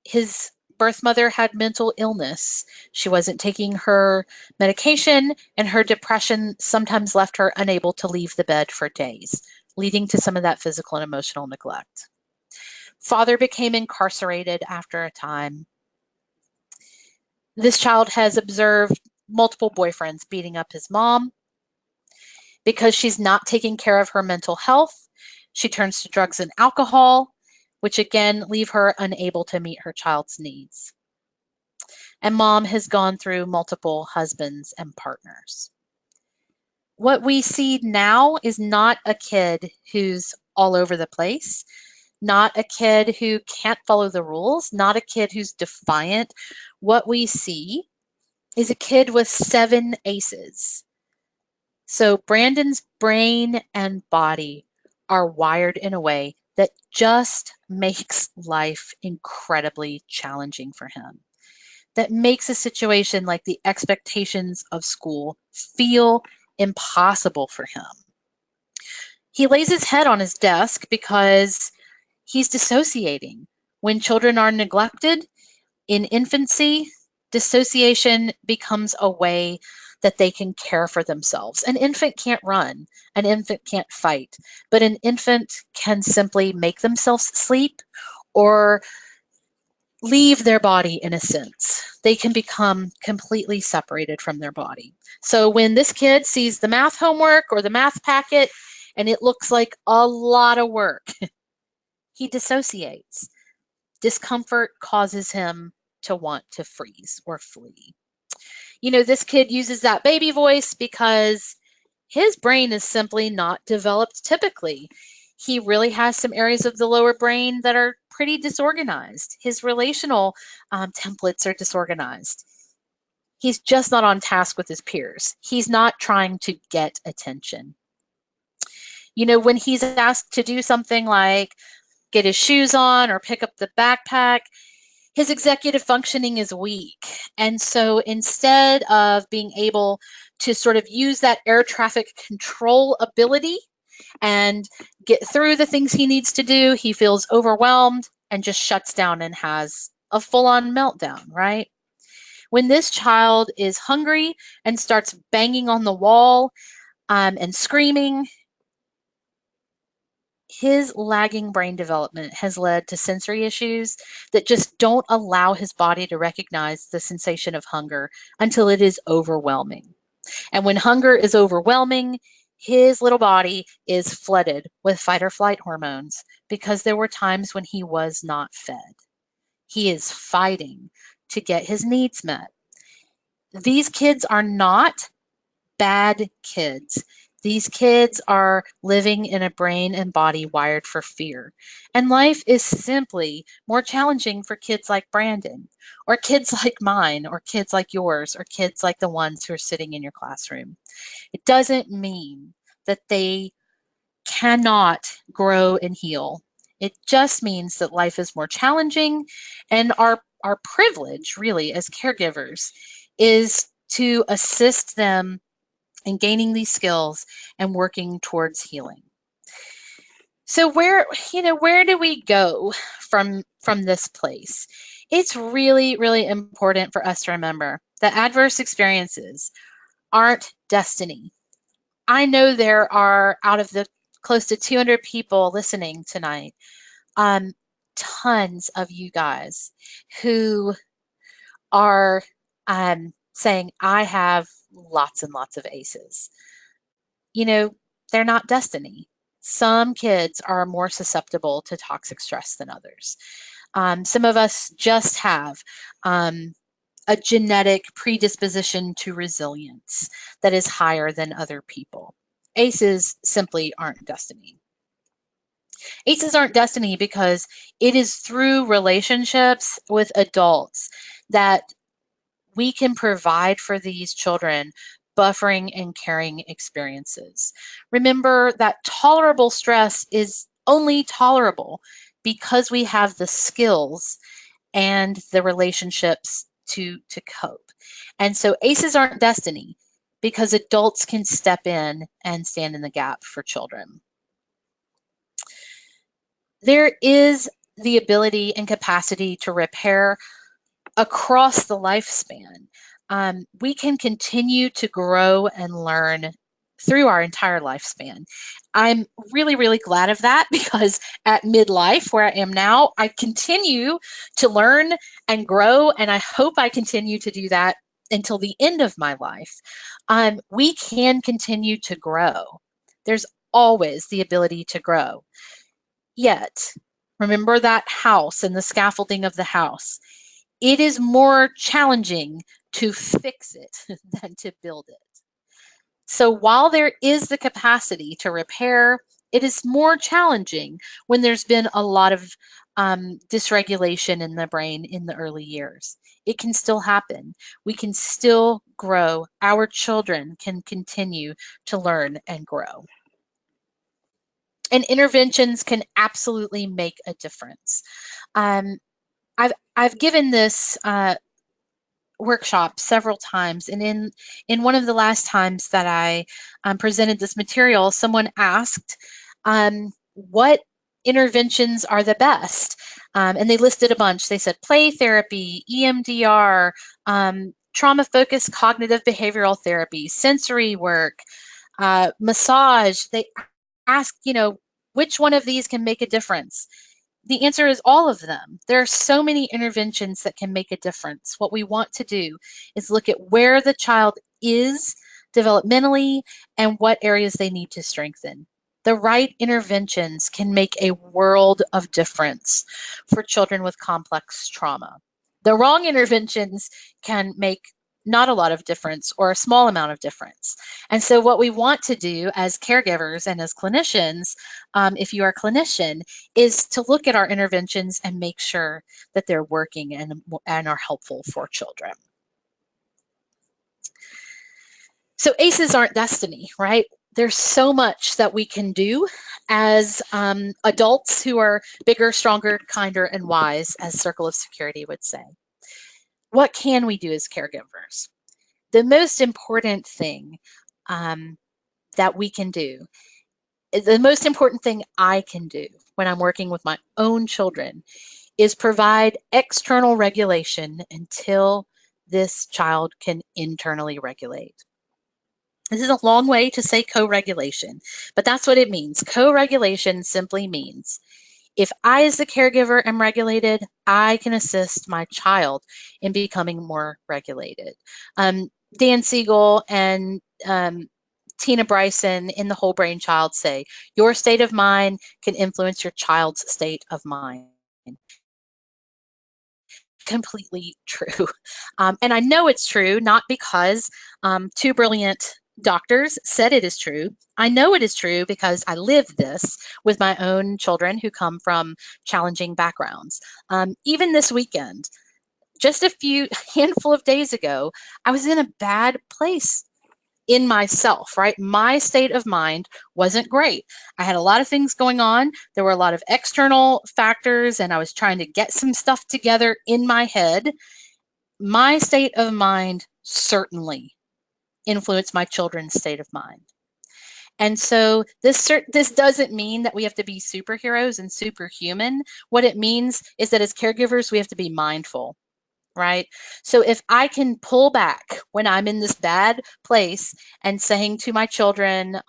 His birth mother had mental illness. She wasn't taking her medication, and her depression sometimes left her unable to leave the bed for days, leading to some of that physical and emotional neglect. Father became incarcerated after a time. This child has observed multiple boyfriends beating up his mom. Because she's not taking care of her mental health, she turns to drugs and alcohol, which again leave her unable to meet her child's needs. And mom has gone through multiple husbands and partners. What we see now is not a kid who's all over the place. not a kid who can't follow the rules, not a kid who's defiant. What we see is a kid with 7 aces. So Brandon's brain and body are wired in a way that just makes life incredibly challenging for him. That makes a situation like the expectations of school feel impossible for him. He lays his head on his desk because he's dissociating. When children are neglected in infancy, dissociation becomes a way that they can care for themselves. An infant can't run, an infant can't fight, but an infant can simply make themselves sleep or leave their body in a sense. They can become completely separated from their body. So when this kid sees the math homework or the math packet and it looks like a lot of work, he dissociates. Discomfort causes him to want to freeze or flee. You know, this kid uses that baby voice because his brain is simply not developed typically. He really has some areas of the lower brain that are pretty disorganized. His relational templates are disorganized. He's just not on task with his peers. He's not trying to get attention. You know, when he's asked to do something like get his shoes on or pick up the backpack, his executive functioning is weak. And so instead of being able to sort of use that air traffic control ability and get through the things he needs to do, he feels overwhelmed and just shuts down and has a full-on meltdown, right? When this child is hungry and starts banging on the wall and screaming, his lagging brain development has led to sensory issues that just don't allow his body to recognize the sensation of hunger until it is overwhelming. And when hunger is overwhelming, his little body is flooded with fight or flight hormones because there were times when he was not fed. He is fighting to get his needs met. These kids are not bad kids. These kids are living in a brain and body wired for fear. And life is simply more challenging for kids like Brandon, or kids like mine, or kids like yours, or kids like the ones who are sitting in your classroom. It doesn't mean that they cannot grow and heal. It just means that life is more challenging, and our privilege, really, as caregivers, is to assist them in gaining these skills and working towards healing. So where do we go from this place? It's really, really important for us to remember that adverse experiences aren't destiny. I know there are, out of the close to 200 people listening tonight, tons of you guys who are saying, I have lots and lots of aces. You know, they're not destiny. Some kids are more susceptible to toxic stress than others. Some of us just have a genetic predisposition to resilience that is higher than other people. Aces simply aren't destiny. Aces aren't destiny because it is through relationships with adults that we can provide for these children buffering and caring experiences. Remember that tolerable stress is only tolerable because we have the skills and the relationships to cope. And so aces aren't destiny because adults can step in and stand in the gap for children. There is the ability and capacity to repair across the lifespan. We can continue to grow and learn through our entire lifespan. I'm really, really glad of that because at midlife, where I am now, I continue to learn and grow, and I hope I continue to do that until the end of my life. We can continue to grow. There's always the ability to grow. Yet, remember that house and the scaffolding of the house. It is more challenging to fix it than to build it. So while there is the capacity to repair It is more challenging when there's been a lot of dysregulation in the brain in the early years. It can still happen. We can still grow. Our children can continue to learn and grow. And interventions can absolutely make a difference. I've given this workshop several times, and in one of the last times that I presented this material, someone asked what interventions are the best, and they listed a bunch. They said play therapy, EMDR, trauma-focused cognitive behavioral therapy, sensory work, massage. They asked, which one of these can make a difference? The answer is all of them. There are so many interventions that can make a difference. What we want to do is look at where the child is developmentally and what areas they need to strengthen. The right interventions can make a world of difference for children with complex trauma. The wrong interventions can make not a lot of difference or a small amount of difference. And so what we want to do as caregivers and as clinicians, if you are a clinician, is to look at our interventions and make sure that they're working and are helpful for children. So ACEs aren't destiny, right? There's so much that we can do as adults who are bigger, stronger, kinder, and wise, as Circle of Security would say. What can we do as caregivers? The most important thing that we can do, the most important thing I can do when I'm working with my own children, is provide external regulation until this child can internally regulate. This is a long way to say co-regulation, but that's what it means. Co-regulation simply means if I, as the caregiver, am regulated, I can assist my child in becoming more regulated. Dan Siegel and Tina Bryson in The Whole Brain Child say, your state of mind can influence your child's state of mind. Completely true. And I know it's true, not because two brilliant doctors said it is true. I know it is true because I live this with my own children who come from challenging backgrounds. Even this weekend, just a handful of days ago, I was in a bad place in myself, right? My state of mind wasn't great. I had a lot of things going on. There were a lot of external factors, and I was trying to get some stuff together in my head. My state of mind certainly influenced my children's state of mind. And so this doesn't mean that we have to be superheroes and superhuman. What it means is that as caregivers, we have to be mindful, right? So if I can pull back when I'm in this bad place and saying to my children,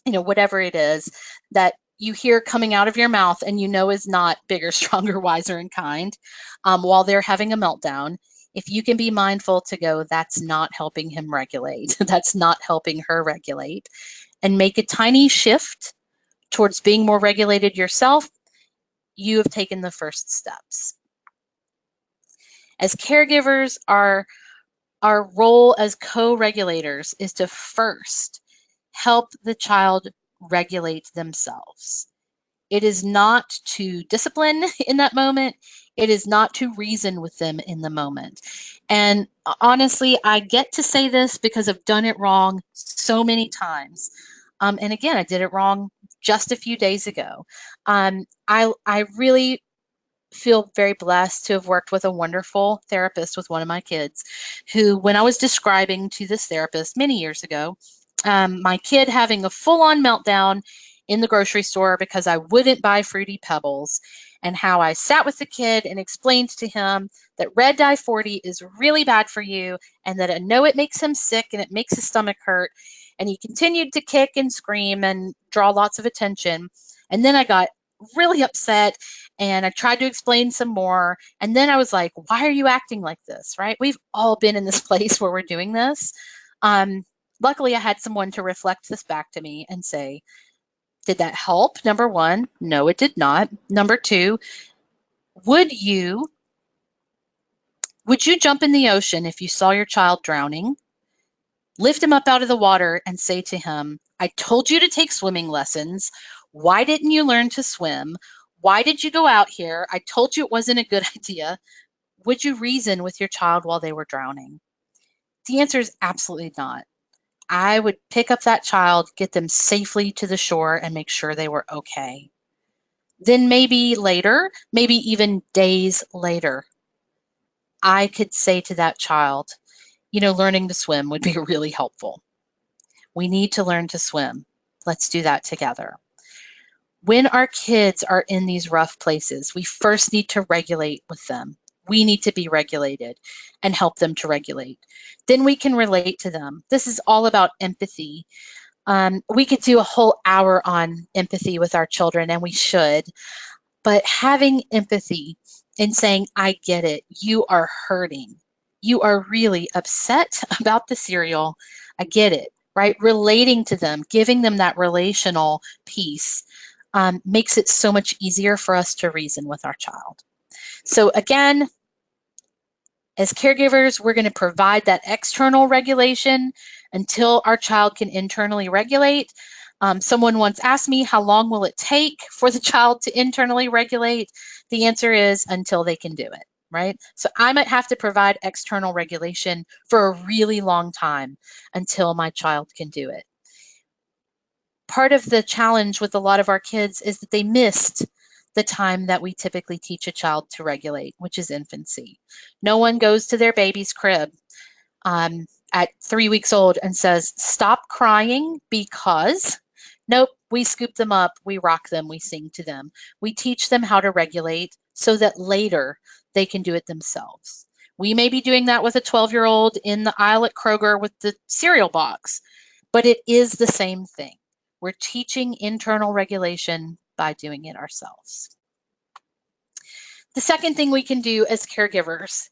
whatever it is that you hear coming out of your mouth and is not bigger, stronger, wiser, and kind, while they're having a meltdown, if you can be mindful to go, that's not helping him regulate, that's not helping her regulate, and make a tiny shift towards being more regulated yourself, you have taken the first steps. As caregivers, our role as co-regulators is to first help the child regulate themselves. It is not to discipline in that moment. It is not to reason with them in the moment. And honestly, I get to say this because I've done it wrong so many times. And again, I did it wrong just a few days ago. I really feel very blessed to have worked with a wonderful therapist with one of my kids who, when I was describing to this therapist many years ago, my kid having a full-on meltdown in the grocery store because I wouldn't buy Fruity Pebbles, and how I sat with the kid and explained to him that red dye 40 is really bad for you and that I know it makes him sick and it makes his stomach hurt. And he continued to kick and scream and draw lots of attention. And then I got really upset and I tried to explain some more. And then I was like, why are you acting like this, right? We've all been in this place where we're doing this. Luckily, I had someone to reflect this back to me and say, did that help? Number one, no, it did not. Number two, would you jump in the ocean if you saw your child drowning, lift him up out of the water and say to him, I told you to take swimming lessons. Why didn't you learn to swim? Why did you go out here? I told you it wasn't a good idea. Would you reason with your child while they were drowning? The answer is absolutely not. I would pick up that child, get them safely to the shore, and make sure they were okay. Then maybe later, maybe even days later, I could say to that child, learning to swim would be really helpful. We need to learn to swim. Let's do that together. When our kids are in these rough places, we first need to regulate with them. We need to be regulated and help them to regulate. Then we can relate to them. This is all about empathy. We could do a whole hour on empathy with our children, and we should. But having empathy and saying, I get it, you are hurting. You are really upset about the cereal. I get it, right? Relating to them, giving them that relational piece makes it so much easier for us to reason with our child. So again, as caregivers, we're going to provide that external regulation until our child can internally regulate. Someone once asked me, how long will it take for the child to internally regulate? The answer is until they can do it, right? So I might have to provide external regulation for a really long time until my child can do it. Part of the challenge with a lot of our kids is that they missed the time that we typically teach a child to regulate, which is infancy. No one goes to their baby's crib at 3 weeks old and says, stop crying because, nope, we scoop them up, we rock them, we sing to them. We teach them how to regulate so that later they can do it themselves. We may be doing that with a 12-year-old in the aisle at Kroger with the cereal box, but it is the same thing. We're teaching internal regulation by doing it ourselves. The second thing we can do as caregivers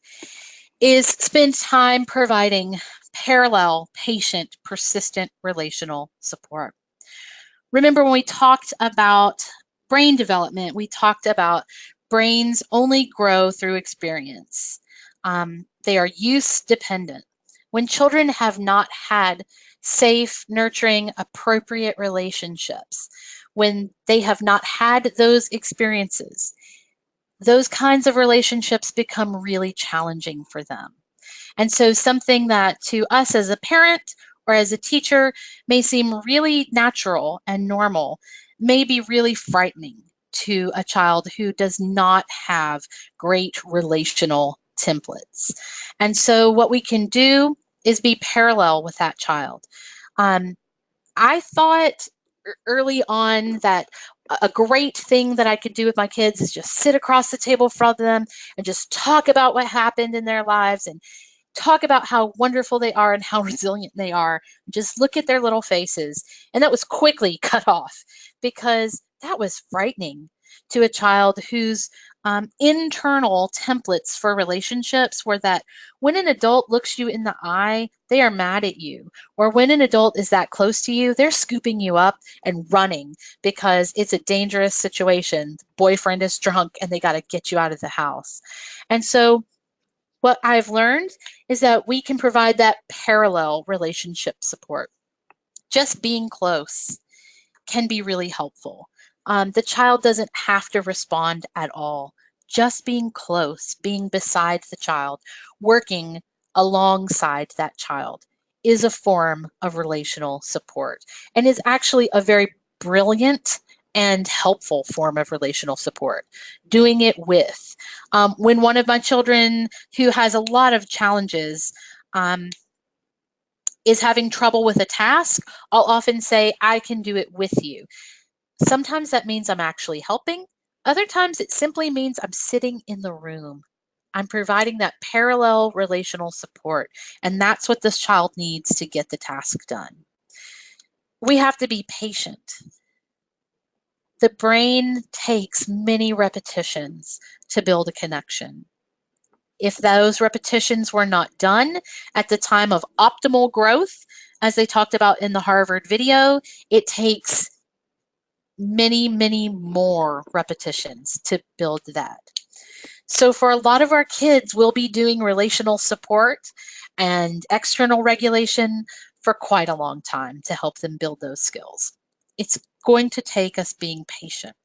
is spend time providing parallel, patient, persistent relational support. Remember when we talked about brain development, we talked about brains only grow through experience. They are use dependent. When children have not had safe, nurturing, appropriate relationships, when they have not had those experiences, those kinds of relationships become really challenging for them. And so something that to us as a parent or as a teacher may seem really natural and normal may be really frightening to a child who does not have great relational templates. And so what we can do is be parallel with that child. I thought early on that a great thing that I could do with my kids is just sit across the table from them and just talk about what happened in their lives and talk about how wonderful they are and how resilient they are. Just look at their little faces. And that was quickly cut off because that was frightening to a child whose internal templates for relationships were that when an adult looks you in the eye, they are mad at you. Or when an adult is that close to you, they're scooping you up and running because it's a dangerous situation. The boyfriend is drunk and they got to get you out of the house. And so what I've learned is that we can provide that parallel relationship support. Just being close can be really helpful. The child doesn't have to respond at all. Just being close, being beside the child, working alongside that child is a form of relational support and is actually a very brilliant and helpful form of relational support. Doing it with. When one of my children who has a lot of challenges is having trouble with a task, I'll often say, I can do it with you. Sometimes that means I'm actually helping. Other times it simply means I'm sitting in the room. I'm providing that parallel relational support, and that's what this child needs to get the task done. We have to be patient. The brain takes many repetitions to build a connection. If those repetitions were not done at the time of optimal growth, as they talked about in the Harvard video, it takes many, many more repetitions to build that. So for a lot of our kids, we'll be doing relational support and external regulation for quite a long time to help them build those skills. It's going to take us being patient.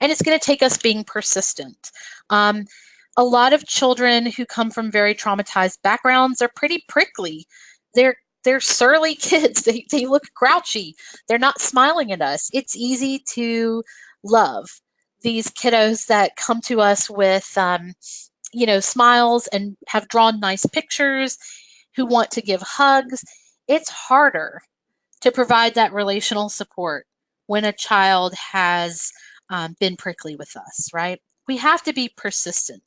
And it's going to take us being persistent. A lot of children who come from very traumatized backgrounds are pretty prickly. They're surly kids. They look grouchy. They're not smiling at us. It's easy to love these kiddos that come to us with smiles and have drawn nice pictures, who want to give hugs. It's harder to provide that relational support when a child has been prickly with us, right? We have to be persistent.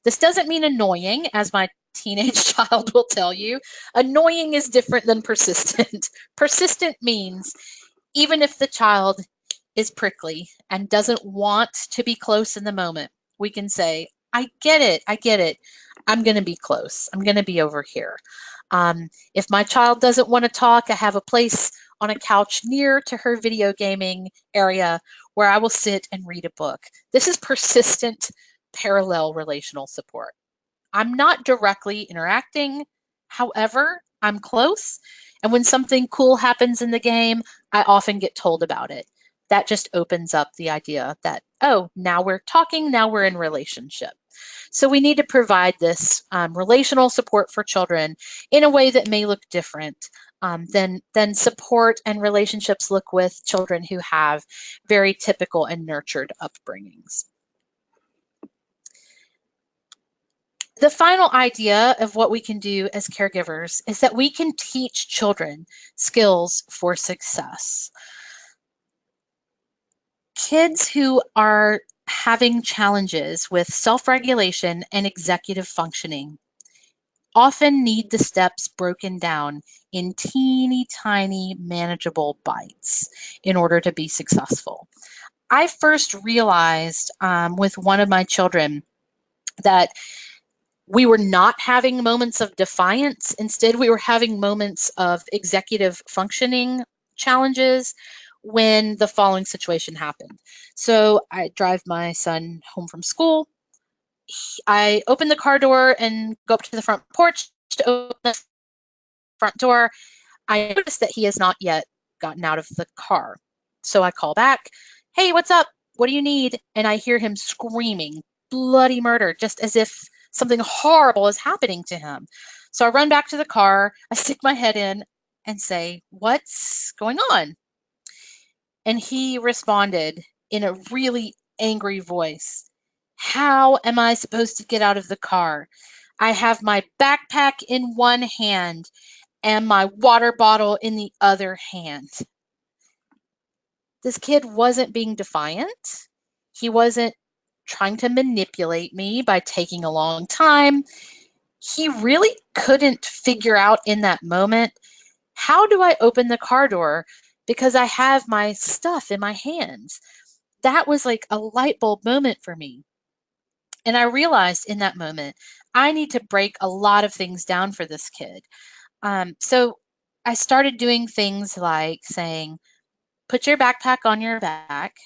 This doesn't mean annoying, as my teenage child will tell you. Annoying is different than persistent. Persistent means even if the child is prickly and doesn't want to be close in the moment, we can say, I get it. I'm going to be close. I'm going to be over here. If my child doesn't want to talk, I have a place on a couch near to her video gaming area where I will sit and read a book. This is persistent, parallel relational support. I'm not directly interacting. However, I'm close. And when something cool happens in the game, I often get told about it. That just opens up the idea that, oh, now we're talking, now we're in relationship. So we need to provide this relational support for children in a way that may look different than support and relationships look with children who have very typical and nurtured upbringings. The final idea of what we can do as caregivers is that we can teach children skills for success. Kids who are having challenges with self-regulation and executive functioning often need the steps broken down in teeny tiny manageable bites in order to be successful. I first realized with one of my children that we were not having moments of defiance. Instead, we were having moments of executive functioning challenges when the following situation happened. So I drive my son home from school. I open the car door and go up to the front porch to open the front door. I notice that he has not yet gotten out of the car. So I call back, hey, what's up? What do you need? And I hear him screaming bloody murder, just as if something horrible is happening to him. So I run back to the car, I stick my head in and say, what's going on? And he responded in a really angry voice, how am I supposed to get out of the car? I have my backpack in one hand and my water bottle in the other hand. This kid wasn't being defiant. He wasn't trying to manipulate me by taking a long time. He really couldn't figure out in that moment, how do I open the car door because I have my stuff in my hands? That was like a light bulb moment for me. And I realized in that moment, I need to break a lot of things down for this kid. So I started doing things like saying, put your backpack on your back,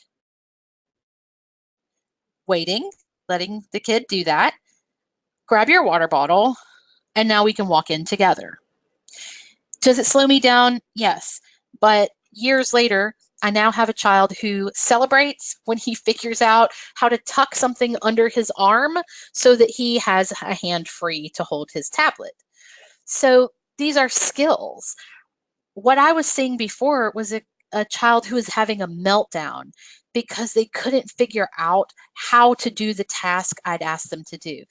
waiting, letting the kid do that, grab your water bottle, and now we can walk in together. Does it slow me down? Yes. But years later, I now have a child who celebrates when he figures out how to tuck something under his arm so that he has a hand free to hold his tablet. So these are skills. What I was seeing before was a child who was having a meltdown because they couldn't figure out how to do the task I'd asked them to do.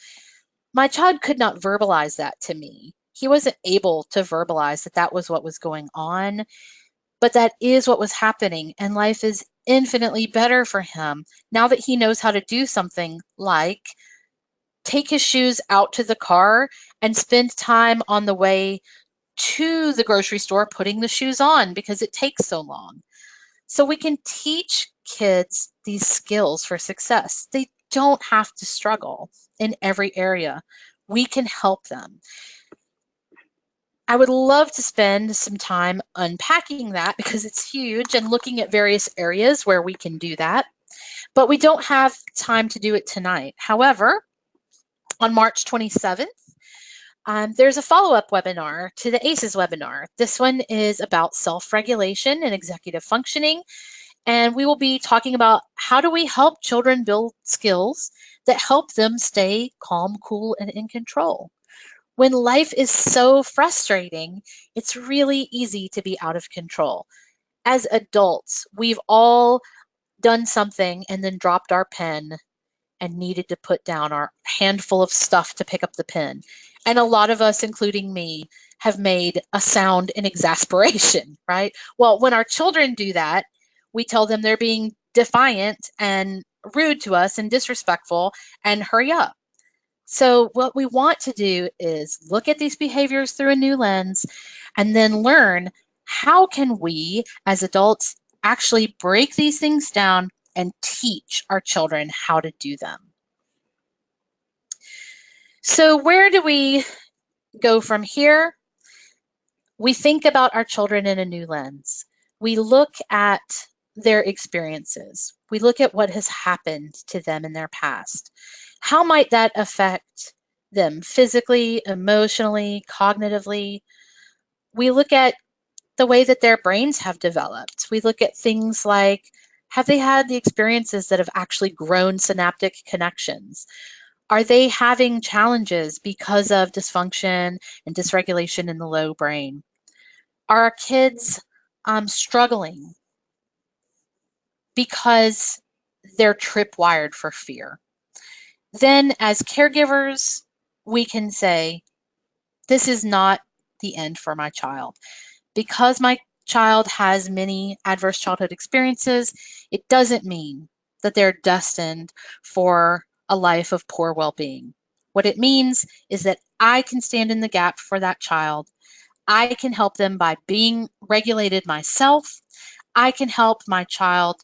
My child could not verbalize that to me. He wasn't able to verbalize that that was what was going on, but that is what was happening, and life is infinitely better for him now that he knows how to do something like take his shoes out to the car and spend time on the way to the grocery store putting the shoes on because it takes so long. So we can teach kids these skills for success. They don't have to struggle in every area. We can help them. I would love to spend some time unpacking that because it's huge and looking at various areas where we can do that, but we don't have time to do it tonight. However, on March 27th, There's a follow-up webinar to the ACEs webinar. This one is about self-regulation and executive functioning, and we will be talking about how do we help children build skills that help them stay calm, cool, and in control. When life is so frustrating, it's really easy to be out of control. As adults, we've all done something and then dropped our pen and needed to put down our handful of stuff to pick up the pen. And a lot of us, including me, have made a sound in exasperation, right? Well, when our children do that, we tell them they're being defiant and rude to us and disrespectful and hurry up. So what we want to do is look at these behaviors through a new lens and then learn how can we as adults actually break these things down and teach our children how to do them. So where do we go from here? We think about our children in a new lens. We look at their experiences. We look at what has happened to them in their past. How might that affect them physically, emotionally, cognitively? We look at the way that their brains have developed. We look at things like, have they had the experiences that have actually grown synaptic connections? Are they having challenges because of dysfunction and dysregulation in the low brain? Are our kids struggling because they're tripwired for fear? Then as caregivers, we can say, this is not the end for my child. Because my child has many adverse childhood experiences, it doesn't mean that they're destined for a life of poor well-being. What it means is that I can stand in the gap for that child. I can help them by being regulated myself. I can help my child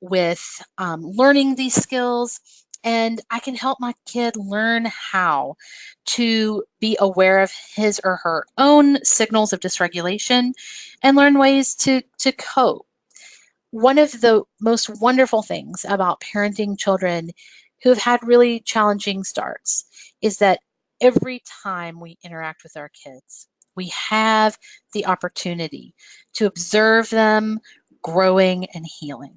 with learning these skills, and I can help my kid learn how to be aware of his or her own signals of dysregulation and learn ways to cope. One of the most wonderful things about parenting children who have had really challenging starts is that every time we interact with our kids, we have the opportunity to observe them growing and healing.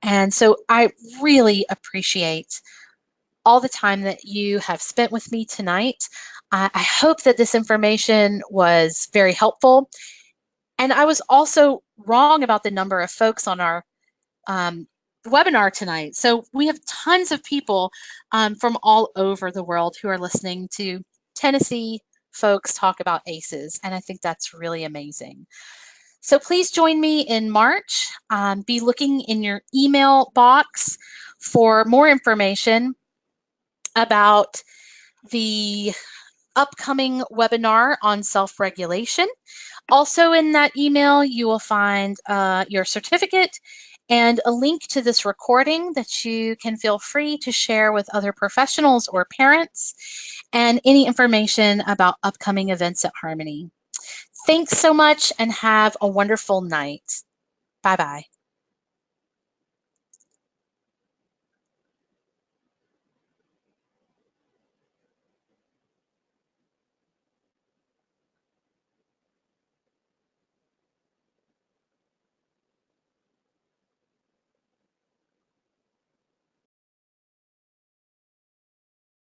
And so I really appreciate all the time that you have spent with me tonight. I hope that this information was very helpful. And I was also wrong about the number of folks on our webinar tonight. So we have tons of people from all over the world who are listening to Tennessee folks talk about ACEs. And I think that's really amazing. So please join me in March. Be looking in your email box for more information about the upcoming webinar on self-regulation. Also in that email, you will find your certificate and a link to this recording that you can feel free to share with other professionals or parents, and any information about upcoming events at Harmony. Thanks so much and have a wonderful night. Bye-bye.